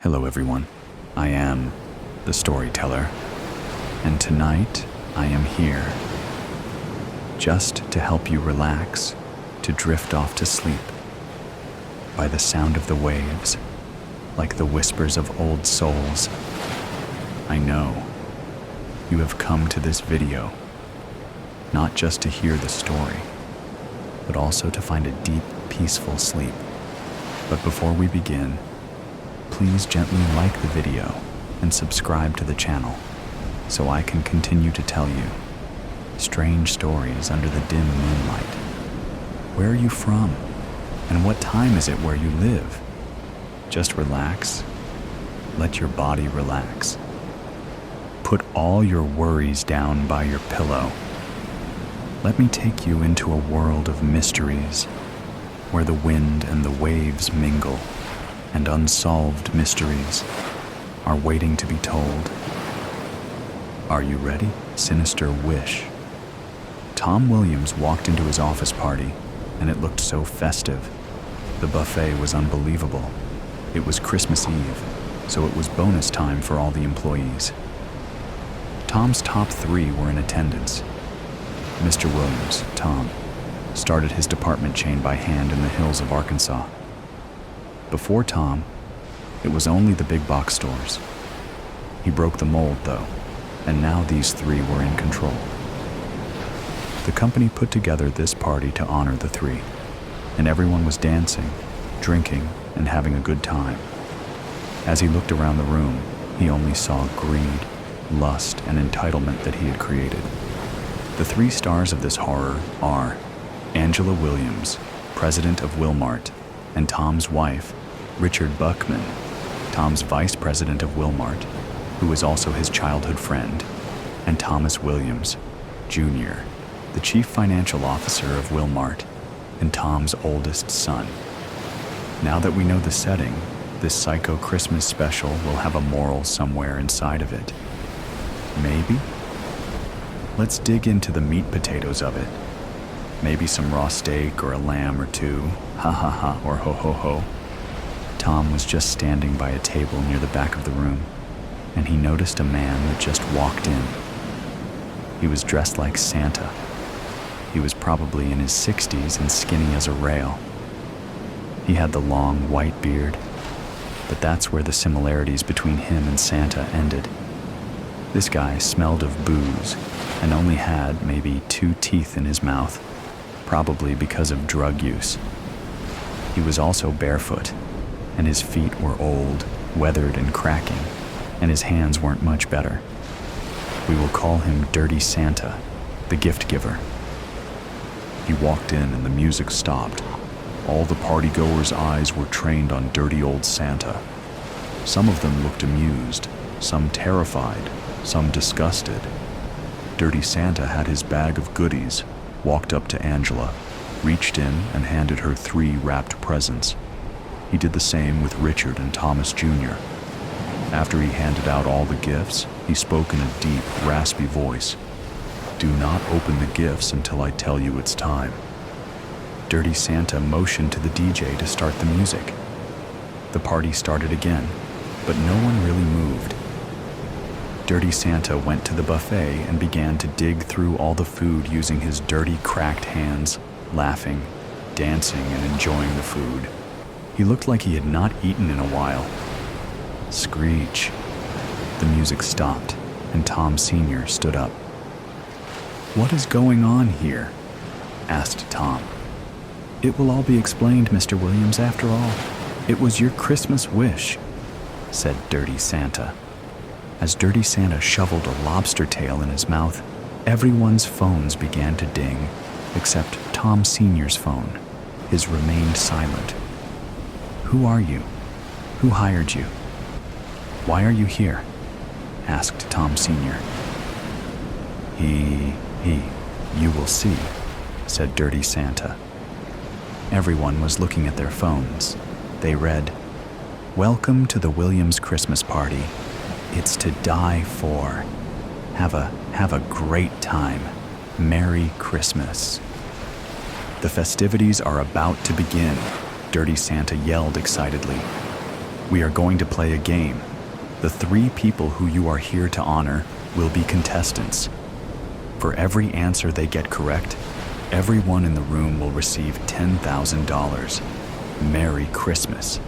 Hello everyone, I am the storyteller, and tonight I am here just to help you relax, to drift off to sleep by the sound of the waves, like the whispers of old souls. I know you have come to this video not just to hear the story, but also to find a deep, peaceful sleep. But before we begin, please gently like the video and subscribe to the channel so I can continue to tell you strange stories under the dim moonlight. Where are you from? And what time is it where you live? Just relax. Let your body relax. Put all your worries down by your pillow. Let me take you into a world of mysteries where the wind and the waves mingle, and unsolved mysteries are waiting to be told. Are you ready? Sinister Wish. Tom Williams walked into his office party, and it looked so festive. The buffet was unbelievable. It was Christmas Eve, so it was bonus time for all the employees. Tom's top 3 were in attendance. Mr. Williams, Tom, started his department chain by hand in the hills of Arkansas. Before Tom, it was only the big box stores. He broke the mold, though, and now these 3 were in control. The company put together this party to honor the 3, and everyone was dancing, drinking, and having a good time. As he looked around the room, he only saw greed, lust, and entitlement that he had created. The 3 stars of this horror are Angela Williams, president of Wilmart, and Tom's wife, Richard Buckman, Tom's vice president of Wilmart, who was also his childhood friend, and Thomas Williams, Jr., the chief financial officer of Wilmart, and Tom's oldest son. Now that we know the setting, this psycho Christmas special will have a moral somewhere inside of it. Maybe? Let's dig into the meat potatoes of it. Maybe some raw steak or a lamb or 2, ha ha ha or ho ho ho. Tom was just standing by a table near the back of the room, and he noticed a man that just walked in. He was dressed like Santa. He was probably in his 60s and skinny as a rail. He had the long white beard, but that's where the similarities between him and Santa ended. This guy smelled of booze and only had maybe 2 teeth in his mouth, probably because of drug use. He was also barefoot, and his feet were old, weathered, and cracking, and his hands weren't much better. We will call him Dirty Santa, the gift giver. He walked in and the music stopped. All the partygoers' eyes were trained on dirty old Santa. Some of them looked amused, some terrified, some disgusted. Dirty Santa had his bag of goodies, walked up to Angela, reached in and handed her 3 wrapped presents. He did the same with Richard and Thomas Jr. After he handed out all the gifts, he spoke in a deep, raspy voice. "Do not open the gifts until I tell you it's time." Dirty Santa motioned to the DJ to start the music. The party started again, but no one really moved. Dirty Santa went to the buffet and began to dig through all the food using his dirty, cracked hands, laughing, dancing, and enjoying the food. He looked like he had not eaten in a while. Screech. The music stopped, and Tom Sr. stood up. "What is going on here?" asked Tom. "It will all be explained, Mr. Williams, after all. It was your Christmas wish," said Dirty Santa. As Dirty Santa shoveled a lobster tail in his mouth, everyone's phones began to ding, except Tom Sr.'s phone. His remained silent. "Who are you? Who hired you? Why are you here?" asked Tom Sr. You will see," said Dirty Santa. Everyone was looking at their phones. They read, "Welcome to the Williams Christmas party. It's to die for. Have a great time. Merry Christmas." The festivities are about to begin, Dirty Santa yelled excitedly. We are going to play a game. The 3 people who you are here to honor will be contestants. For every answer they get correct, everyone in the room will receive $10,000. Merry Christmas.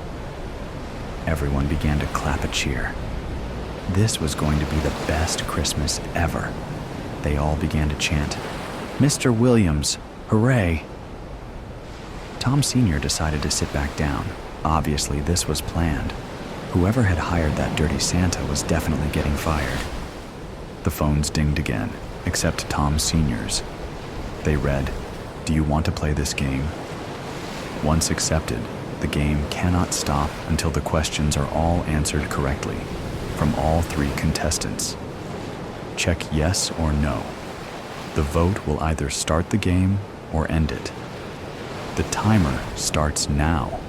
Everyone began to clap a cheer. This was going to be the best Christmas ever. They all began to chant, "Mr. Williams, hooray!" Tom Sr. decided to sit back down. Obviously, this was planned. Whoever had hired that dirty Santa was definitely getting fired. The phones dinged again, except Tom Sr.'s. They read, "Do you want to play this game?" Once accepted, the game cannot stop until the questions are all answered correctly from all 3 contestants. Check yes or no. The vote will either start the game or end it. The timer starts now.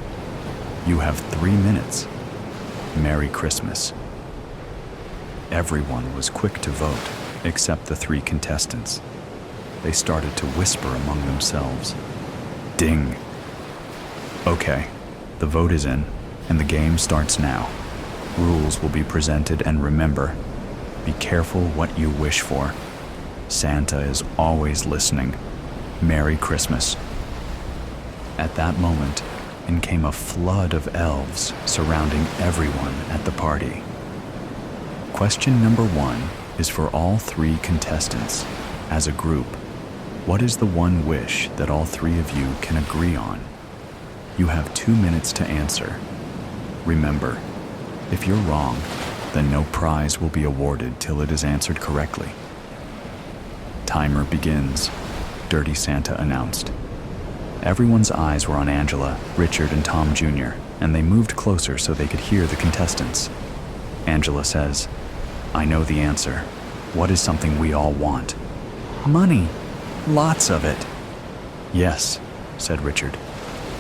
You have 3 minutes. Merry Christmas. Everyone was quick to vote, except the 3 contestants. They started to whisper among themselves. Ding. Okay, the vote is in, and the game starts now. Rules will be presented, and remember, be careful what you wish for. Santa is always listening. Merry Christmas. At that moment, in came a flood of elves surrounding everyone at the party. Question number 1 is for all 3 contestants. As a group, what is the one wish that all 3 of you can agree on? You have 2 minutes to answer. Remember, if you're wrong, then no prize will be awarded till it is answered correctly. Timer begins, Dirty Santa announced. Everyone's eyes were on Angela, Richard, and Tom Jr., and they moved closer so they could hear the contestants. Angela says, "I know the answer. What is something we all want?" "Money. Lots of it." "Yes," said Richard.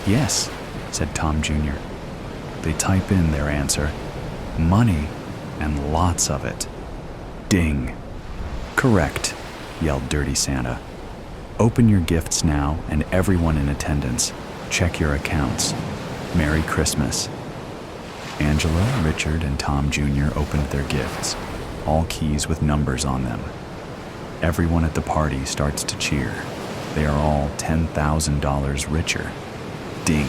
"Yes," said Tom Jr. They type in their answer, "Money and lots of it." Ding. "Correct," yelled Dirty Santa. "Open your gifts now, and everyone in attendance, check your accounts. Merry Christmas." Angela, Richard, and Tom Jr. opened their gifts, all keys with numbers on them. Everyone at the party starts to cheer. They are all $10,000 richer. Ding.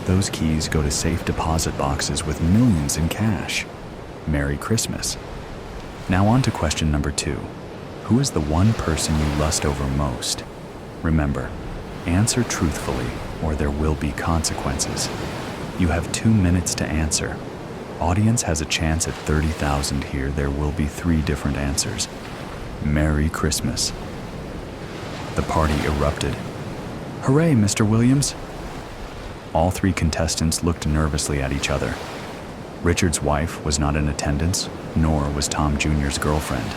Those keys go to safe deposit boxes with millions in cash. Merry Christmas. Now on to question number 2. Who is the one person you lust over most? Remember, answer truthfully or there will be consequences. You have 2 minutes to answer. Audience has a chance at 30,000 here. There will be 3 different answers. Merry Christmas. The party erupted. "Hooray, Mr. Williams." All 3 contestants looked nervously at each other. Richard's wife was not in attendance, nor was Tom Jr.'s girlfriend.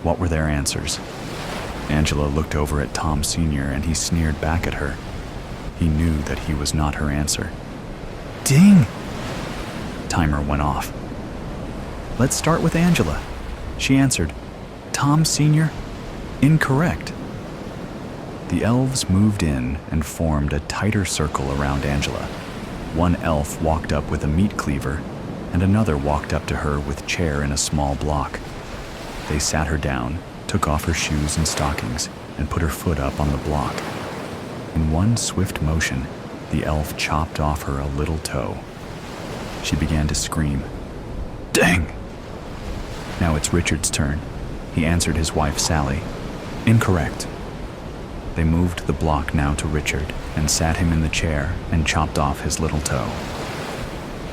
What were their answers? Angela looked over at Tom Sr. and he sneered back at her. He knew that he was not her answer. Ding! Timer went off. Let's start with Angela. She answered, "Tom Sr., incorrect." The elves moved in and formed a tighter circle around Angela. One elf walked up with a meat cleaver, and another walked up to her with chair in a small block. They sat her down, took off her shoes and stockings, and put her foot up on the block. In one swift motion, the elf chopped off her a little toe. She began to scream, "Dang!" Now it's Richard's turn. He answered his wife, Sally. Incorrect. They moved the block now to Richard and sat him in the chair and chopped off his little toe.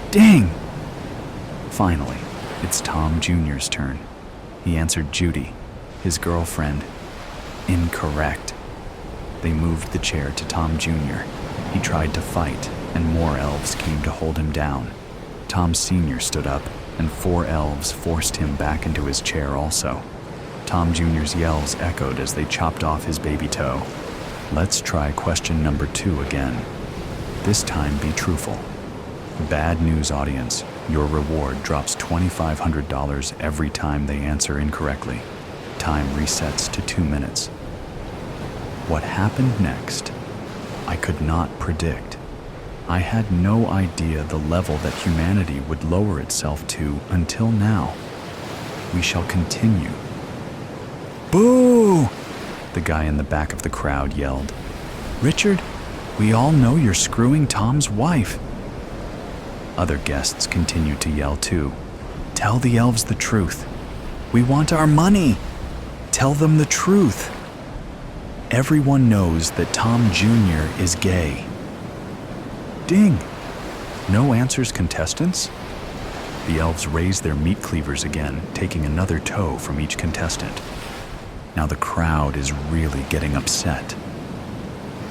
Dang! Finally, it's Tom Jr.'s turn. He answered Judy, his girlfriend. Incorrect. They moved the chair to Tom Jr. He tried to fight, and more elves came to hold him down. Tom Sr. stood up, and 4 elves forced him back into his chair also. Tom Jr.'s yells echoed as they chopped off his baby toe. Let's try question number 2 again. This time be truthful. Bad news, audience. Your reward drops $2,500 every time they answer incorrectly. Time resets to 2 minutes. What happened next, I could not predict. I had no idea the level that humanity would lower itself to until now. We shall continue. Boo! The guy in the back of the crowd yelled. Richard, we all know you're screwing Tom's wife. Other guests continued to yell too. Tell the elves the truth. We want our money. Tell them the truth. Everyone knows that Tom Jr. is gay. Ding! No answers, contestants? The elves raised their meat cleavers again, taking another toe from each contestant. Now the crowd is really getting upset.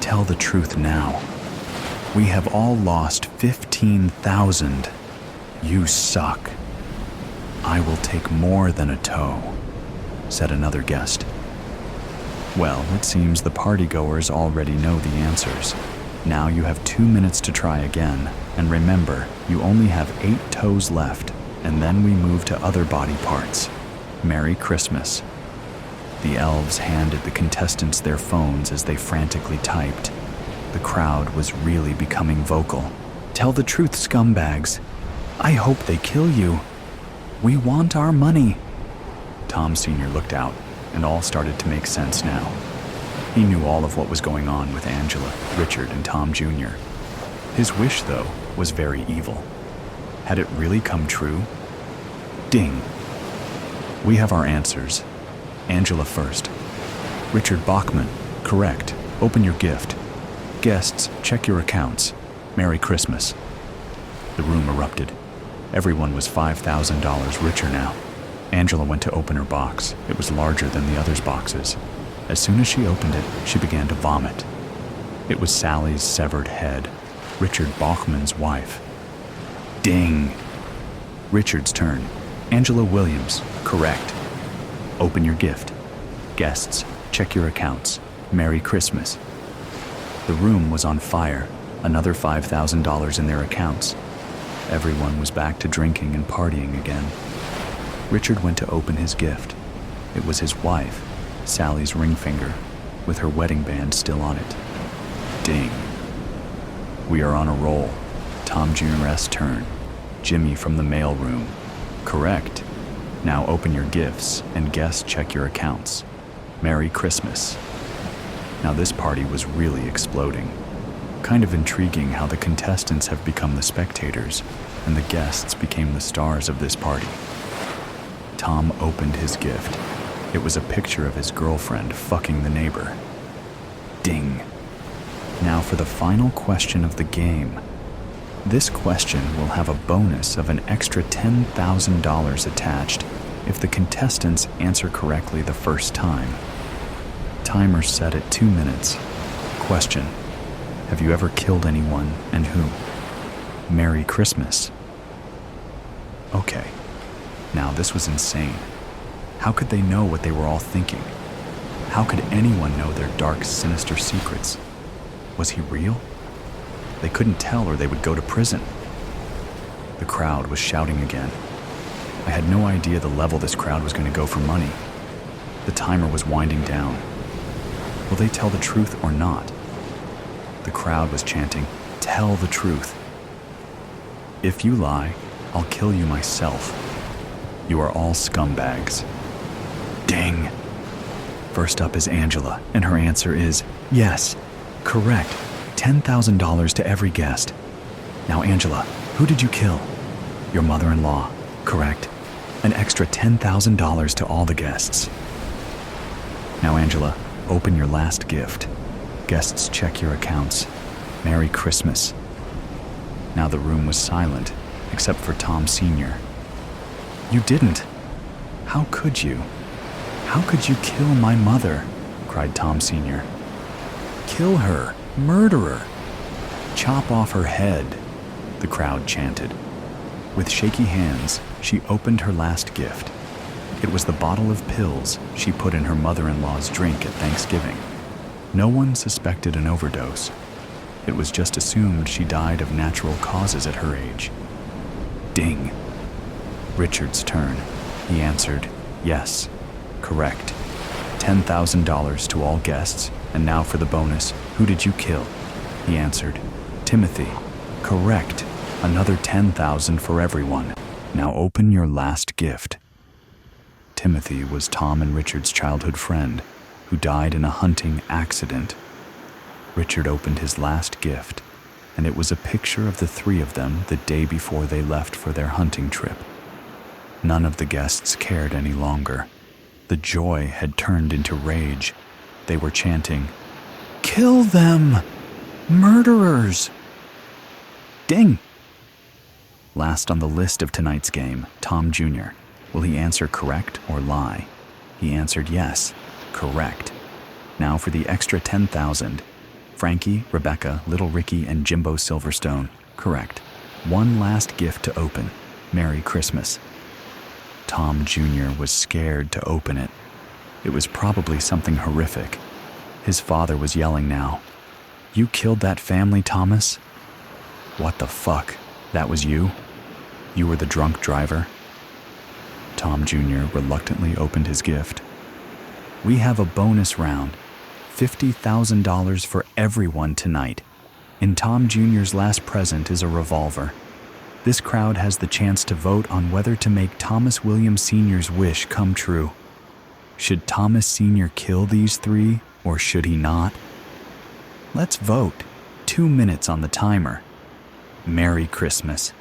Tell the truth now. We have all lost 15,000. You suck. I will take more than a toe, said another guest. Well, it seems the partygoers already know the answers. Now you have 2 minutes to try again, and remember, you only have 8 toes left, and then we move to other body parts. Merry Christmas. The elves handed the contestants their phones as they frantically typed. The crowd was really becoming vocal. Tell the truth, scumbags. I hope they kill you. We want our money. Tom Sr. looked out, and all started to make sense now. He knew all of what was going on with Angela, Richard, and Tom Jr. His wish, though, was very evil. Had it really come true? Ding. We have our answers. Angela first. Richard Bachman, correct. Open your gift. Guests, check your accounts. Merry Christmas. The room erupted. Everyone was $5,000 richer now. Angela went to open her box. It was larger than the others' boxes. As soon as she opened it, she began to vomit. It was Sally's severed head, Richard Bachman's wife. Ding! Richard's turn. Angela Williams, correct. Open your gift. Guests, check your accounts. Merry Christmas. The room was on fire, another $5,000 in their accounts. Everyone was back to drinking and partying again. Richard went to open his gift. It was his wife, Sally's ring finger, with her wedding band still on it. Ding. We are on a roll. Tom Jr.'s turn. Jimmy from the mail room. Correct. Now open your gifts and guests check your accounts. Merry Christmas. Now this party was really exploding. Kind of intriguing how the contestants have become the spectators and the guests became the stars of this party. Tom opened his gift. It was a picture of his girlfriend fucking the neighbor. Ding. Now for the final question of the game. This question will have a bonus of an extra $10,000 attached if the contestants answer correctly the first time. Timer set at 2 minutes. Question: have you ever killed anyone, and who? Merry Christmas. Okay. Now this was insane. How could they know what they were all thinking? How could anyone know their dark, sinister secrets? Was he real? They couldn't tell or they would go to prison. The crowd was shouting again. I had no idea the level this crowd was going to go for money. The timer was winding down. Will they tell the truth or not? The crowd was chanting, "Tell the truth." If you lie, I'll kill you myself. You are all scumbags. Ding. First up is Angela, and her answer is yes. Correct. $10,000 to every guest. Now, Angela, who did you kill? Your mother-in-law. Correct. An extra $10,000 to all the guests. Now, Angela, open your last gift. Guests, check your accounts. Merry Christmas. Now the room was silent, except for Tom Sr. You didn't. How could you? How could you kill my mother? Cried Tom Sr. Kill her, murderer. Chop off her head, the crowd chanted. With shaky hands, she opened her last gift. It was the bottle of pills she put in her mother-in-law's drink at Thanksgiving. No one suspected an overdose. It was just assumed she died of natural causes at her age. Ding. Richard's turn. He answered, yes, correct. $10,000 to all guests, and now for the bonus, who did you kill? He answered, Timothy. Correct. Another 10,000 for everyone. Now open your last gift. Timothy was Tom and Richard's childhood friend, who died in a hunting accident. Richard opened his last gift, and it was a picture of the three of them the day before they left for their hunting trip. None of the guests cared any longer. The joy had turned into rage. They were chanting, "Kill them! Murderers!" Ding! Last on the list of tonight's game, Tom Jr. Will he answer correct or lie? He answered yes, correct. Now for the extra 10,000. Frankie, Rebecca, Little Ricky, and Jimbo Silverstone, correct. One last gift to open. Merry Christmas. Tom Jr. was scared to open it. It was probably something horrific. His father was yelling now. "You killed that family, Thomas?" "What the fuck? That was you? You were the drunk driver?" Tom Jr. reluctantly opened his gift. "We have a bonus round. $50,000 for everyone tonight. In Tom Jr.'s last present is a revolver. This crowd has the chance to vote on whether to make Thomas Williams Sr.'s wish come true. Should Thomas Sr. kill these three, or should he not? Let's vote. 2 minutes on the timer. Merry Christmas."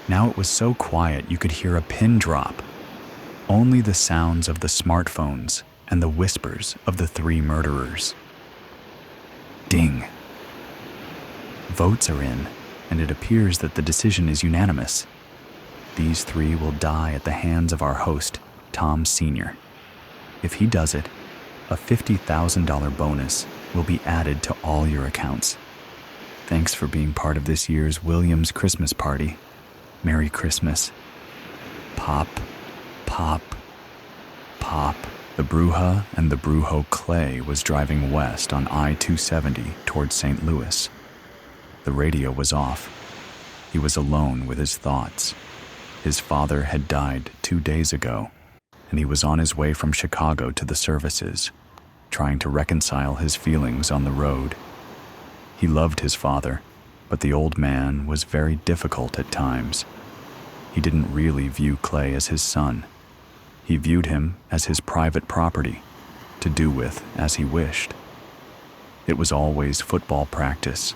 Now it was so quiet you could hear a pin drop. Only the sounds of the smartphones and the whispers of the three murderers. Ding. Votes are in, and it appears that the decision is unanimous. These three will die at the hands of our host, Tom Sr. If he does it, a $50,000 bonus will be added to all your accounts. Thanks for being part of this year's Williams Christmas party. Merry Christmas. Pop, pop, pop. The Bruja and the Brujo Clay was driving west on I-270 towards St. Louis. The radio was off. He was alone with his thoughts. His father had died 2 days ago, and he was on his way from Chicago to the services, trying to reconcile his feelings on the road. He loved his father, but the old man was very difficult at times. He didn't really view Clay as his son. He viewed him as his private property, to do with as he wished. It was always football practice,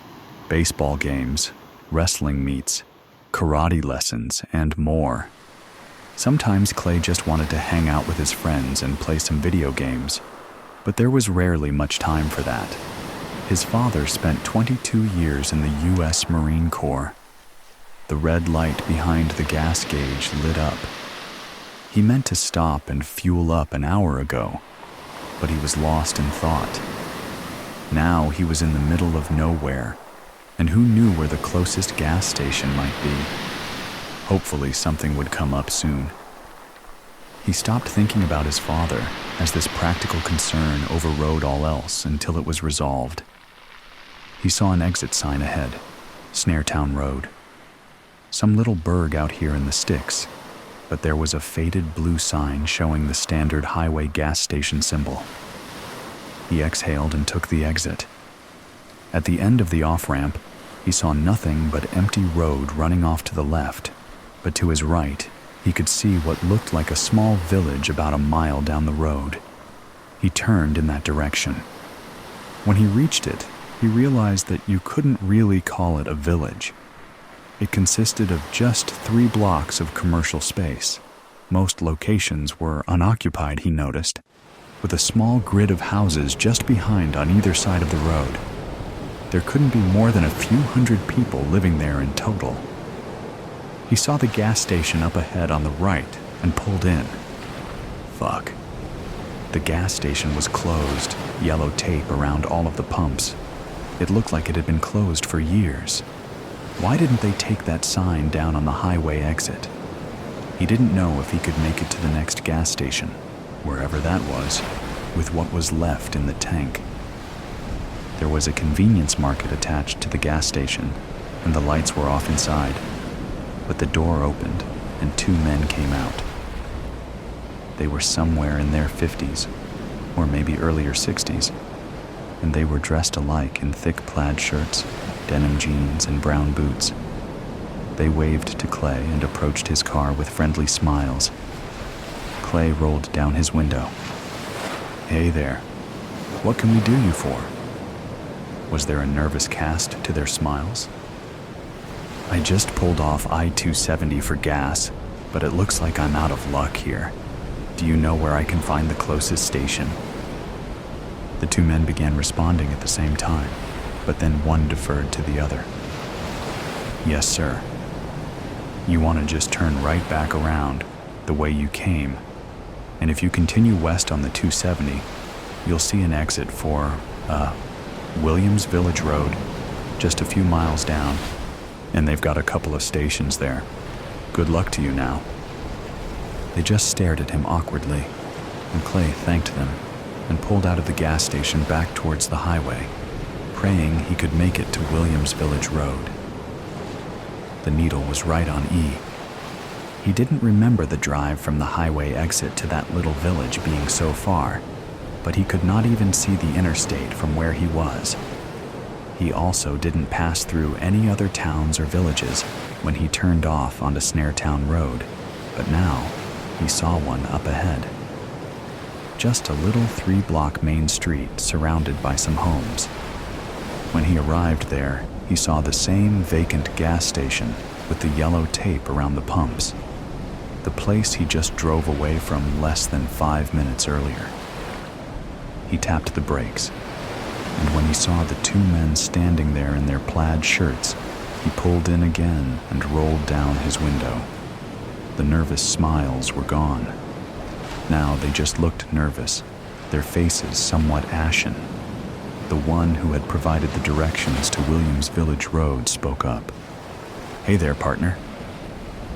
baseball games, wrestling meets, karate lessons, and more. Sometimes Clay just wanted to hang out with his friends and play some video games, but there was rarely much time for that. His father spent 22 years in the U.S. Marine Corps. The red light behind the gas gauge lit up. He meant to stop and fuel up an hour ago, but he was lost in thought. Now he was in the middle of nowhere, and who knew where the closest gas station might be? Hopefully something would come up soon. He stopped thinking about his father as this practical concern overrode all else until it was resolved. He saw an exit sign ahead, Snaretown Road. Some little burg out here in the sticks, but there was a faded blue sign showing the standard highway gas station symbol. He exhaled and took the exit. At the end of the off-ramp, he saw nothing but empty road running off to the left, but to his right, he could see what looked like a small village about a mile down the road. He turned in that direction. When he reached it, he realized that you couldn't really call it a village. It consisted of just 3 blocks of commercial space. Most locations were unoccupied, he noticed, with a small grid of houses just behind on either side of the road. There couldn't be more than a few hundred people living there in total. He saw the gas station up ahead on the right and pulled in. Fuck. The gas station was closed, yellow tape around all of the pumps. It looked like it had been closed for years. Why didn't they take that sign down on the highway exit? He didn't know if he could make it to the next gas station, wherever that was, with what was left in the tank. There was a convenience market attached to the gas station, and the lights were off inside. But the door opened, and 2 men came out. They were somewhere in their 50s, or maybe earlier 60s, and they were dressed alike in thick plaid shirts, denim jeans and brown boots. They waved to Clay and approached his car with friendly smiles. Clay rolled down his window. "Hey there. What can we do you for?" Was there a nervous cast to their smiles? "I just pulled off I-270 for gas, but it looks like I'm out of luck here. Do you know where I can find the closest station?" The two men began responding at the same time, but then one deferred to the other. "Yes, sir. You want to just turn right back around the way you came, and if you continue west on the 270, you'll see an exit for, Williams Village Road, just a few miles down, and they've got a couple of stations there. Good luck to you now." They just stared at him awkwardly, and Clay thanked them and pulled out of the gas station back towards the highway, praying he could make it to Williams Village Road. The needle was right on E. He didn't remember the drive from the highway exit to that little village being so far, but he could not even see the interstate from where he was. He also didn't pass through any other towns or villages when he turned off onto Snaretown Road, but now he saw one up ahead. Just a little 3-block main street surrounded by some homes. When he arrived there, he saw the same vacant gas station with the yellow tape around the pumps, the place he just drove away from less than 5 minutes earlier. He tapped the brakes, and when he saw the two men standing there in their plaid shirts, he pulled in again and rolled down his window. The nervous smiles were gone. Now they just looked nervous, their faces somewhat ashen. The one who had provided the directions to Williams Village Road spoke up. "Hey there, partner.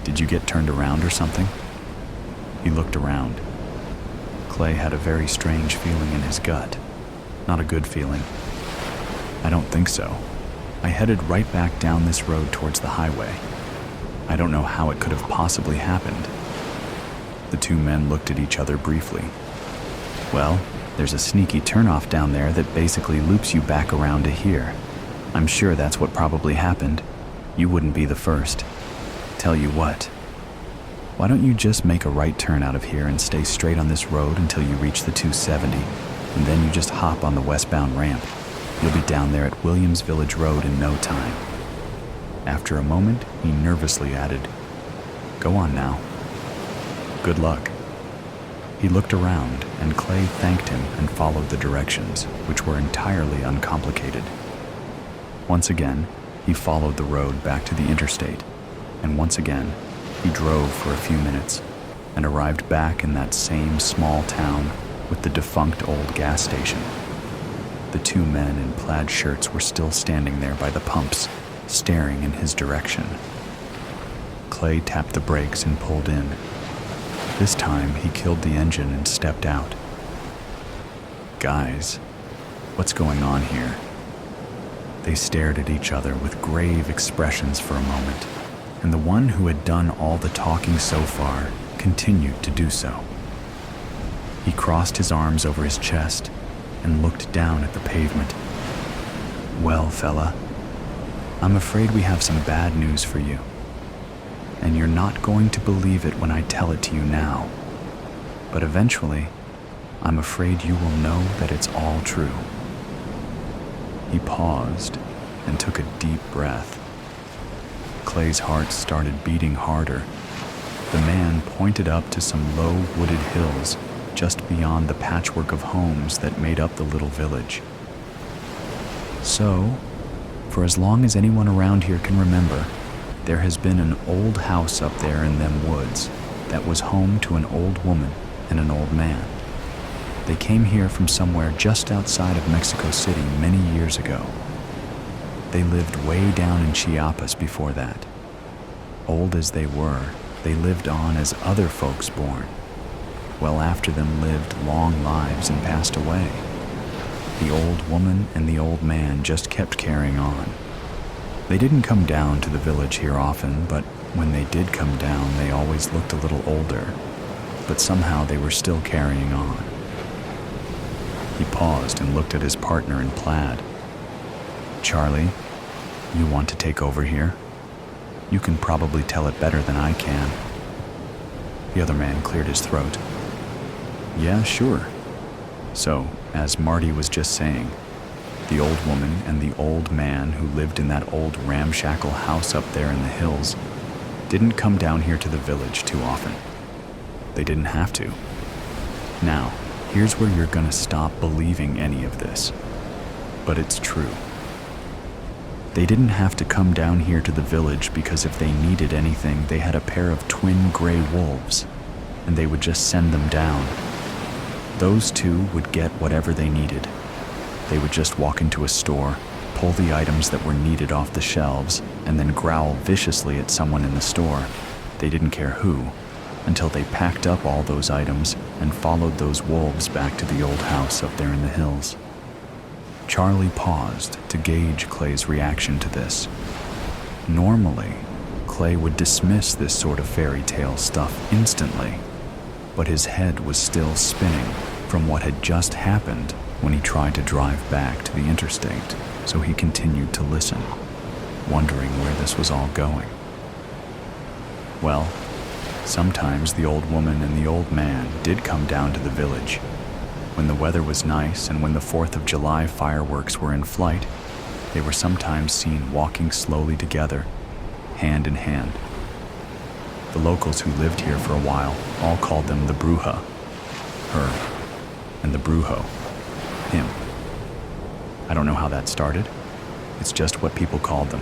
Did you get turned around or something?" He looked around. Clay had a very strange feeling in his gut. Not a good feeling. "I don't think so. I headed right back down this road towards the highway. I don't know how it could have possibly happened." The two men looked at each other briefly. "Well, there's a sneaky turnoff down there that basically loops you back around to here. I'm sure that's what probably happened. You wouldn't be the first. Tell you what, why don't you just make a right turn out of here and stay straight on this road until you reach the 270, and then you just hop on the westbound ramp. You'll be down there at Williams Village Road in no time." After a moment, he nervously added, "Go on now. Good luck." He looked around, and Clay thanked him and followed the directions, which were entirely uncomplicated. Once again, he followed the road back to the interstate, and once again, he drove for a few minutes and arrived back in that same small town with the defunct old gas station. The two men in plaid shirts were still standing there by the pumps, staring in his direction. Clay tapped the brakes and pulled in. This time, he killed the engine and stepped out. "Guys, what's going on here?" They stared at each other with grave expressions for a moment, and the one who had done all the talking so far continued to do so. He crossed his arms over his chest and looked down at the pavement. "Well, fella, I'm afraid we have some bad news for you. And you're not going to believe it when I tell it to you now. But eventually, I'm afraid you will know that it's all true." He paused and took a deep breath. Clay's heart started beating harder. The man pointed up to some low wooded hills just beyond the patchwork of homes that made up the little village. "So, for as long as anyone around here can remember, there has been an old house up there in them woods that was home to an old woman and an old man. They came here from somewhere just outside of Mexico City many years ago. They lived way down in Chiapas before that. Old as they were, they lived on as other folks born. Well, after them lived long lives and passed away. The old woman and the old man just kept carrying on. They didn't come down to the village here often, but when they did come down, they always looked a little older, but somehow they were still carrying on." He paused and looked at his partner in plaid. "Charlie, You want to take over here? You can probably tell it better than I can. The other man cleared his throat. Yeah, sure. So, as Marty was just saying, the old woman and the old man who lived in that old ramshackle house up there in the hills didn't come down here to the village too often. They didn't have to. Now, here's where you're gonna stop believing any of this. But it's true. They didn't have to come down here to the village because if they needed anything, they had a pair of twin gray wolves, and they would just send them down. Those two would get whatever they needed. They would just walk into a store, pull the items that were needed off the shelves, and then growl viciously at someone in the store. They didn't care who, until they packed up all those items and followed those wolves back to the old house up there in the hills. Charlie paused to gauge Clay's reaction to this. Normally, Clay would dismiss this sort of fairy tale stuff instantly, but his head was still spinning from what had just happened when he tried to drive back to the interstate, so he continued to listen, wondering where this was all going. Well, sometimes the old woman and the old man did come down to the village. When the weather was nice and when the 4th of July fireworks were in flight, they were sometimes seen walking slowly together, hand in hand. The locals who lived here for a while all called them the Bruja, her, and the Brujo, him. I don't know how that started. It's just what people called them.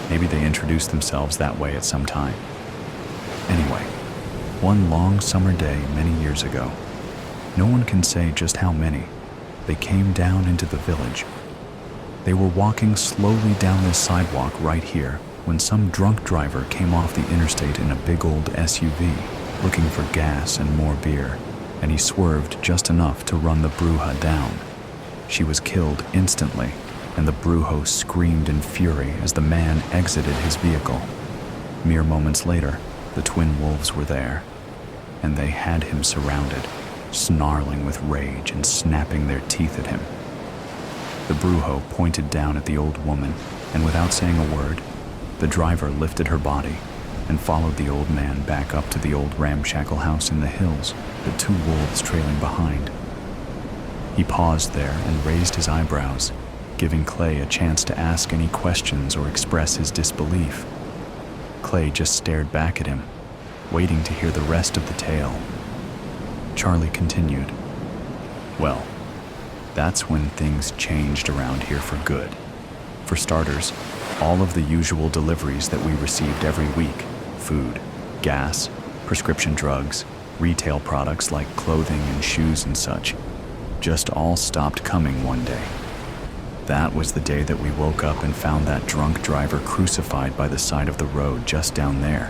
Maybe they introduced themselves that way at some time. Anyway, one long summer day many years ago, no one can say just how many, they came down into the village. They were walking slowly down this sidewalk right here when some drunk driver came off the interstate in a big old SUV looking for gas and more beer, and he swerved just enough to run the Bruja down. She was killed instantly, and the Brujo screamed in fury as the man exited his vehicle. Mere moments later, the twin wolves were there, and they had him surrounded, snarling with rage and snapping their teeth at him. The Brujo pointed down at the old woman, and without saying a word, the driver lifted her body and followed the old man back up to the old ramshackle house in the hills, the two wolves trailing behind. He paused there and raised his eyebrows, giving Clay a chance to ask any questions or express his disbelief. Clay just stared back at him, waiting to hear the rest of the tale. Charlie continued, "Well, that's when things changed around here for good. For starters, all of the usual deliveries that we received every week, food, gas, prescription drugs, retail products like clothing and shoes and such, just all stopped coming one day. That was the day that we woke up and found that drunk driver crucified by the side of the road just down there.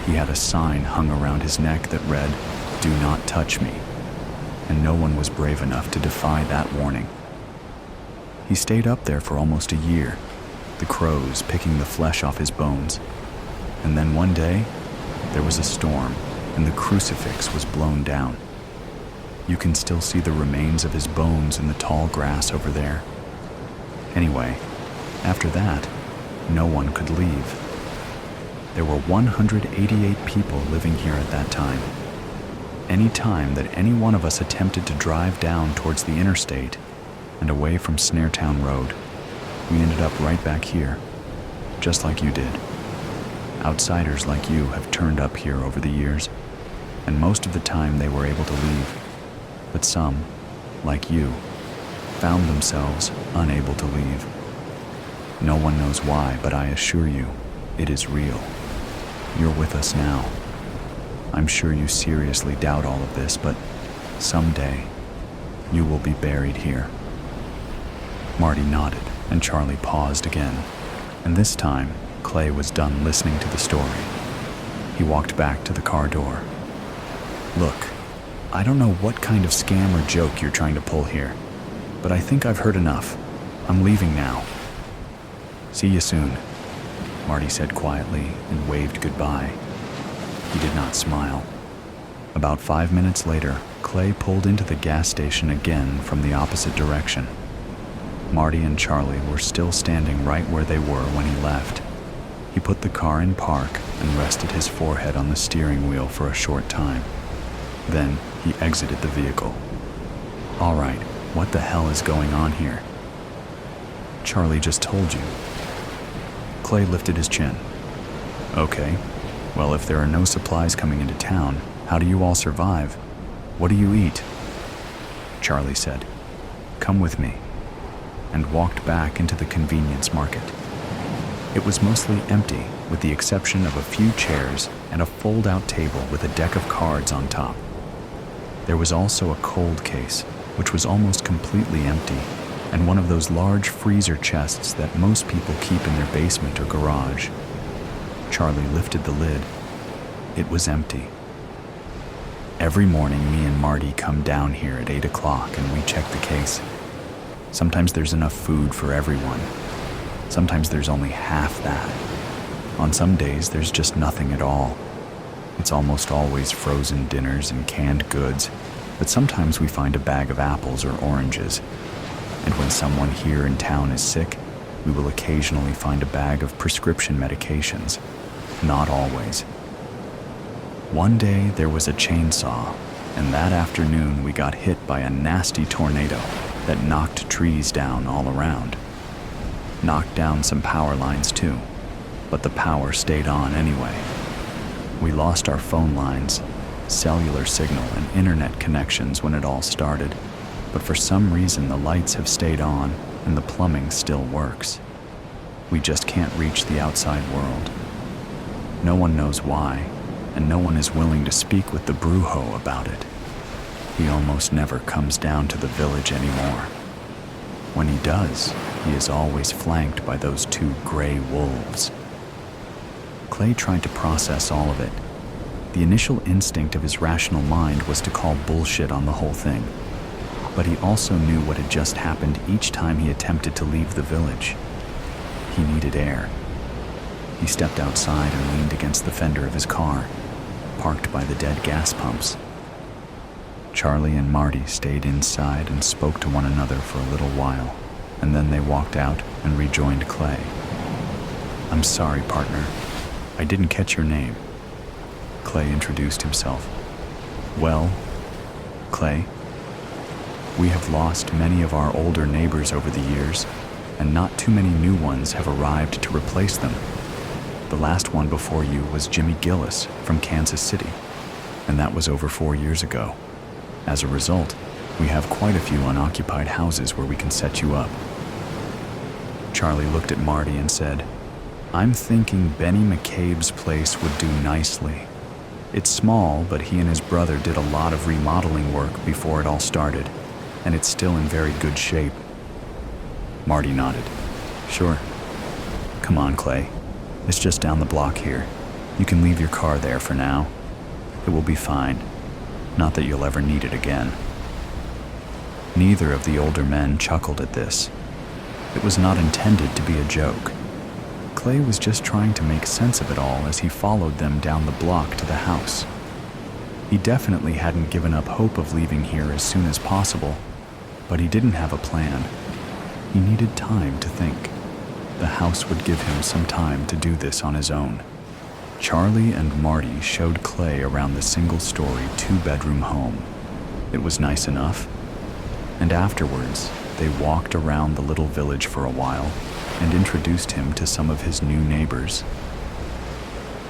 He had a sign hung around his neck that read, 'Do not touch me,' and no one was brave enough to defy that warning. He stayed up there for almost a year, the crows picking the flesh off his bones. And then one day, there was a storm, and the crucifix was blown down. You can still see the remains of his bones in the tall grass over there. Anyway, after that, no one could leave. There were 188 people living here at that time. Any time that any one of us attempted to drive down towards the interstate and away from Snaretown Road, we ended up right back here, just like you did. Outsiders like you have turned up here over the years, and most of the time they were able to leave. But some, like you, found themselves unable to leave. No one knows why, but I assure you, it is real. You're with us now. I'm sure you seriously doubt all of this, but someday, you will be buried here." Marty nodded, and Charlie paused again, and this time, Clay was done listening to the story. He walked back to the car door. "Look, I don't know what kind of scam or joke you're trying to pull here, but I think I've heard enough. I'm leaving now." "See you soon," Marty said quietly and waved goodbye. He did not smile. About 5 minutes later, Clay pulled into the gas station again from the opposite direction. Marty and Charlie were still standing right where they were when he left. He put the car in park and rested his forehead on the steering wheel for a short time. Then he exited the vehicle. "All right, what the hell is going on here?" "Charlie just told you." Clay lifted his chin. "Okay, well, if there are no supplies coming into town, how do you all survive? What do you eat?" Charlie said, "Come with me," and walked back into the convenience market. It was mostly empty, with the exception of a few chairs and a fold-out table with a deck of cards on top. There was also a cold case, which was almost completely empty, and one of those large freezer chests that most people keep in their basement or garage. Charlie lifted the lid. It was empty. Every morning, me and Marty come down here at 8 o'clock and we check the case. Sometimes there's enough food for everyone. Sometimes there's only half that. On some days, there's just nothing at all. It's almost always frozen dinners and canned goods, but sometimes we find a bag of apples or oranges. And when someone here in town is sick, we will occasionally find a bag of prescription medications. Not always. One day there was a chainsaw, and that afternoon we got hit by a nasty tornado that knocked trees down all around. Knocked down some power lines too, but the power stayed on anyway. We lost our phone lines, cellular signal, and internet connections when it all started, but for some reason the lights have stayed on and the plumbing still works. We just can't reach the outside world. No one knows why, and no one is willing to speak with the Brujo about it. He almost never comes down to the village anymore. When he does, he is always flanked by those 2 gray wolves. Clay tried to process all of it. The initial instinct of his rational mind was to call bullshit on the whole thing. But he also knew what had just happened each time he attempted to leave the village. He needed air. He stepped outside and leaned against the fender of his car, parked by the dead gas pumps. Charlie and Marty stayed inside and spoke to one another for a little while, and then they walked out and rejoined Clay. "I'm sorry, partner. I didn't catch your name." Clay introduced himself. "Well, Clay, we have lost many of our older neighbors over the years, and not too many new ones have arrived to replace them. The last one before you was Jimmy Gillis from Kansas City, and that was over 4 years ago. As a result, we have quite a few unoccupied houses where we can set you up." Charlie looked at Marty and said, "I'm thinking Benny McCabe's place would do nicely. It's small, but he and his brother did a lot of remodeling work before it all started, and it's still in very good shape." Marty nodded. "Sure. Come on, Clay. It's just down the block here. You can leave your car there for now. It will be fine. Not that you'll ever need it again." Neither of the older men chuckled at this. It was not intended to be a joke. Clay was just trying to make sense of it all as he followed them down the block to the house. He definitely hadn't given up hope of leaving here as soon as possible, but he didn't have a plan. He needed time to think. The house would give him some time to do this on his own. Charlie and Marty showed Clay around the single-story 2-bedroom home. It was nice enough. And afterwards, they walked around the little village for a while and introduced him to some of his new neighbors.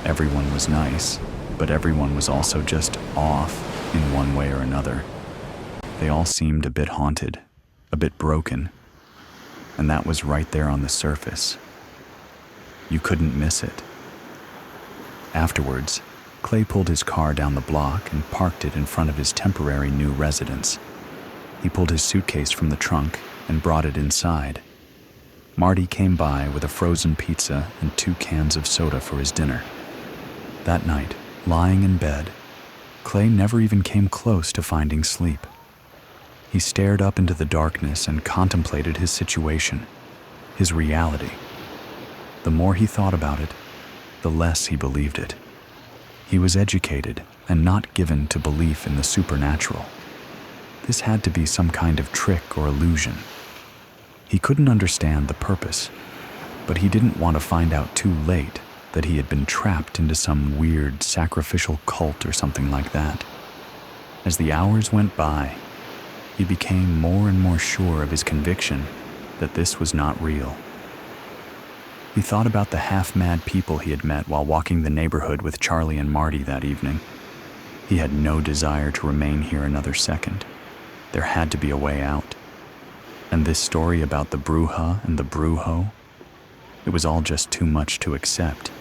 Everyone was nice, but everyone was also just off in one way or another. They all seemed a bit haunted, a bit broken, and that was right there on the surface. You couldn't miss it. Afterwards, Clay pulled his car down the block and parked it in front of his temporary new residence. He pulled his suitcase from the trunk and brought it inside. Marty came by with a frozen pizza and 2 cans of soda for his dinner. That night, lying in bed, Clay never even came close to finding sleep. He stared up into the darkness and contemplated his situation, his reality. The more he thought about it, the less he believed it. He was educated and not given to belief in the supernatural. This had to be some kind of trick or illusion. He couldn't understand the purpose, but he didn't want to find out too late that he had been trapped into some weird sacrificial cult or something like that. As the hours went by, he became more and more sure of his conviction that this was not real. He thought about the half-mad people he had met while walking the neighborhood with Charlie and Marty that evening. He had no desire to remain here another second. There had to be a way out. And this story about the Bruja and the Brujo, it was all just too much to accept.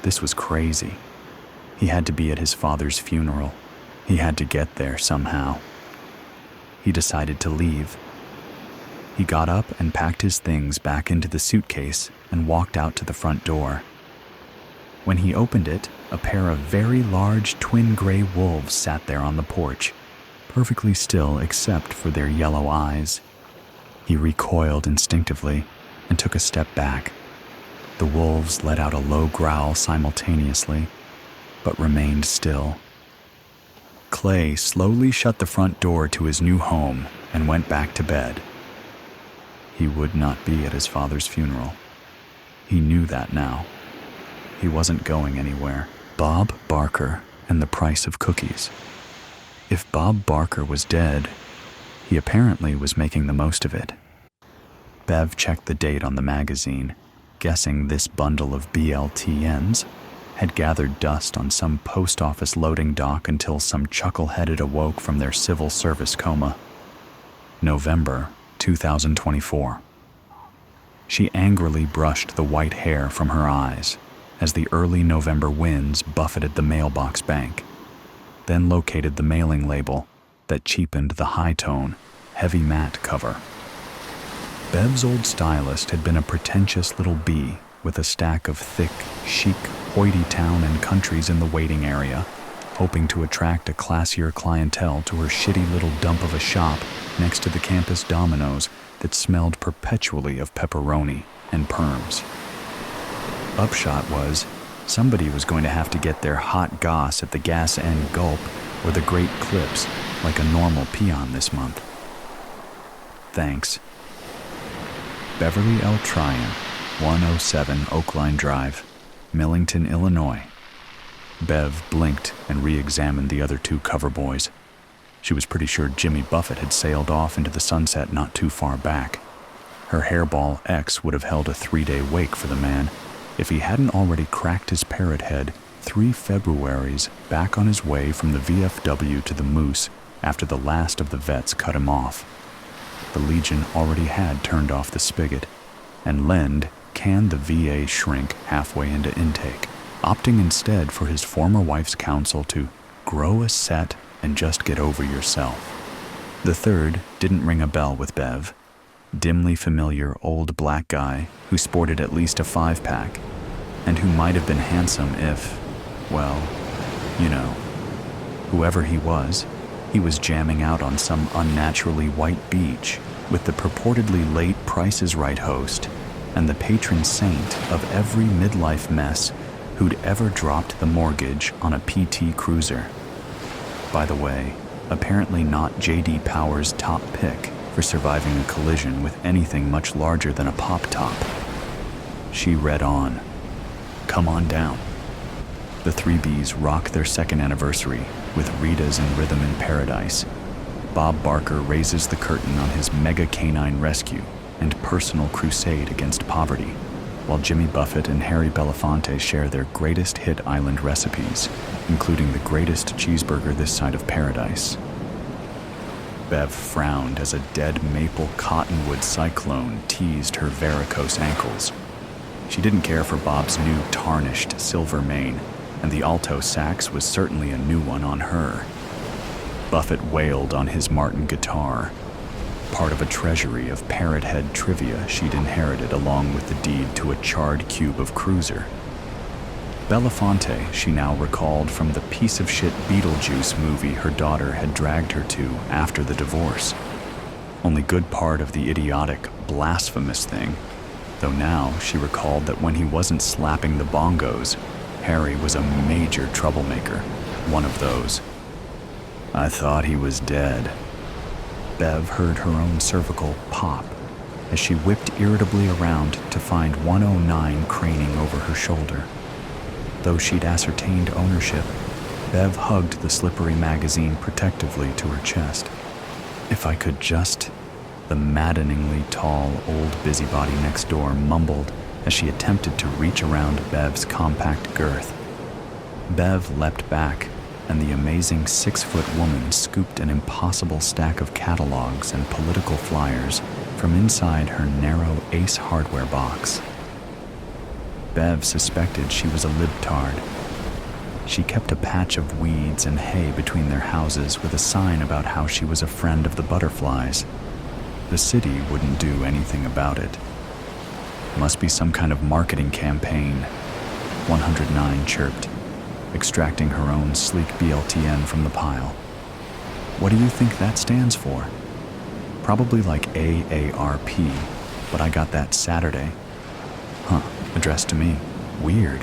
This was crazy. He had to be at his father's funeral. He had to get there somehow. He decided to leave. He got up and packed his things back into the suitcase and walked out to the front door. When he opened it, a pair of very large twin gray wolves sat there on the porch, perfectly still except for their yellow eyes. He recoiled instinctively and took a step back. The wolves let out a low growl simultaneously, but remained still. Clay slowly shut the front door to his new home and went back to bed. He would not be at his father's funeral. He knew that now. He wasn't going anywhere. Bob Barker and the price of cookies. If Bob Barker was dead, he apparently was making the most of it. Bev checked the date on the magazine, guessing this bundle of BLTNs had gathered dust on some post office loading dock until some chuckleheaded awoke from their civil service coma. November 2024. She angrily brushed the white hair from her eyes as the early November winds buffeted the mailbox bank, then located the mailing label that cheapened the high-tone, heavy matte cover. Bev's old stylist had been a pretentious little bee with a stack of thick, chic, hoity-town and countries in the waiting area, hoping to attract a classier clientele to her shitty little dump of a shop next to the campus Domino's that smelled perpetually of pepperoni and perms. Upshot was, somebody was going to have to get their hot goss at the Gas End Gulp or the Great Clips like a normal peon this month. Thanks. Beverly L. Tryon, 107 Oakline Drive, Millington, Illinois. Bev blinked and re-examined the other two cover boys. She was pretty sure Jimmy Buffett had sailed off into the sunset not too far back. Her hairball ex would have held a 3-day wake for the man if he hadn't already cracked his parrot head 3 Februaries back on his way from the VFW to the Moose after the last of the vets cut him off. The Legion already had turned off the spigot, and Lend canned the VA shrink halfway into intake, opting instead for his former wife's counsel to grow a set and just get over yourself. The third didn't ring a bell with Bev. Dimly familiar old black guy who sported at least a 5-pack, and who might have been handsome if, well, you know. Whoever he was jamming out on some unnaturally white beach with the purportedly late Price is Right host and the patron saint of every midlife mess who'd ever dropped the mortgage on a PT Cruiser. By the way, apparently not J.D. Power's top pick for surviving a collision with anything much larger than a pop-top. She read on. Come on down. The 3 Bs rock their second anniversary with Ritas and Rhythm in Paradise. Bob Barker raises the curtain on his mega canine rescue and personal crusade against poverty, while Jimmy Buffett and Harry Belafonte share their greatest hit island recipes, including the greatest cheeseburger this side of paradise. Bev frowned as a dead maple cottonwood cyclone teased her varicose ankles. She didn't care for Bob's new tarnished silver mane, and the alto sax was certainly a new one on her. Buffett wailed on his Martin guitar, part of a treasury of parrot head trivia she'd inherited along with the deed to a charred cube of Cruiser. Belafonte, she now recalled from the piece-of-shit Beetlejuice movie her daughter had dragged her to after the divorce. Only good part of the idiotic, blasphemous thing, though now she recalled that when he wasn't slapping the bongos, Harry was a major troublemaker, one of those. I thought he was dead. Bev heard her own cervical pop as she whipped irritably around to find 109 craning over her shoulder. Though she'd ascertained ownership, Bev hugged the slippery magazine protectively to her chest. If I could just... The maddeningly tall, old busybody next door mumbled as she attempted to reach around Bev's compact girth. Bev leapt back, and the amazing 6-foot woman scooped an impossible stack of catalogs and political flyers from inside her narrow Ace Hardware box. Bev suspected she was a libtard. She kept a patch of weeds and hay between their houses with a sign about how she was a friend of the butterflies. The city wouldn't do anything about it. Must be some kind of marketing campaign, 109 chirped, extracting her own sleek BLTN from the pile. What do you think that stands for? Probably like AARP, but I got that Saturday. Huh, addressed to me. Weird.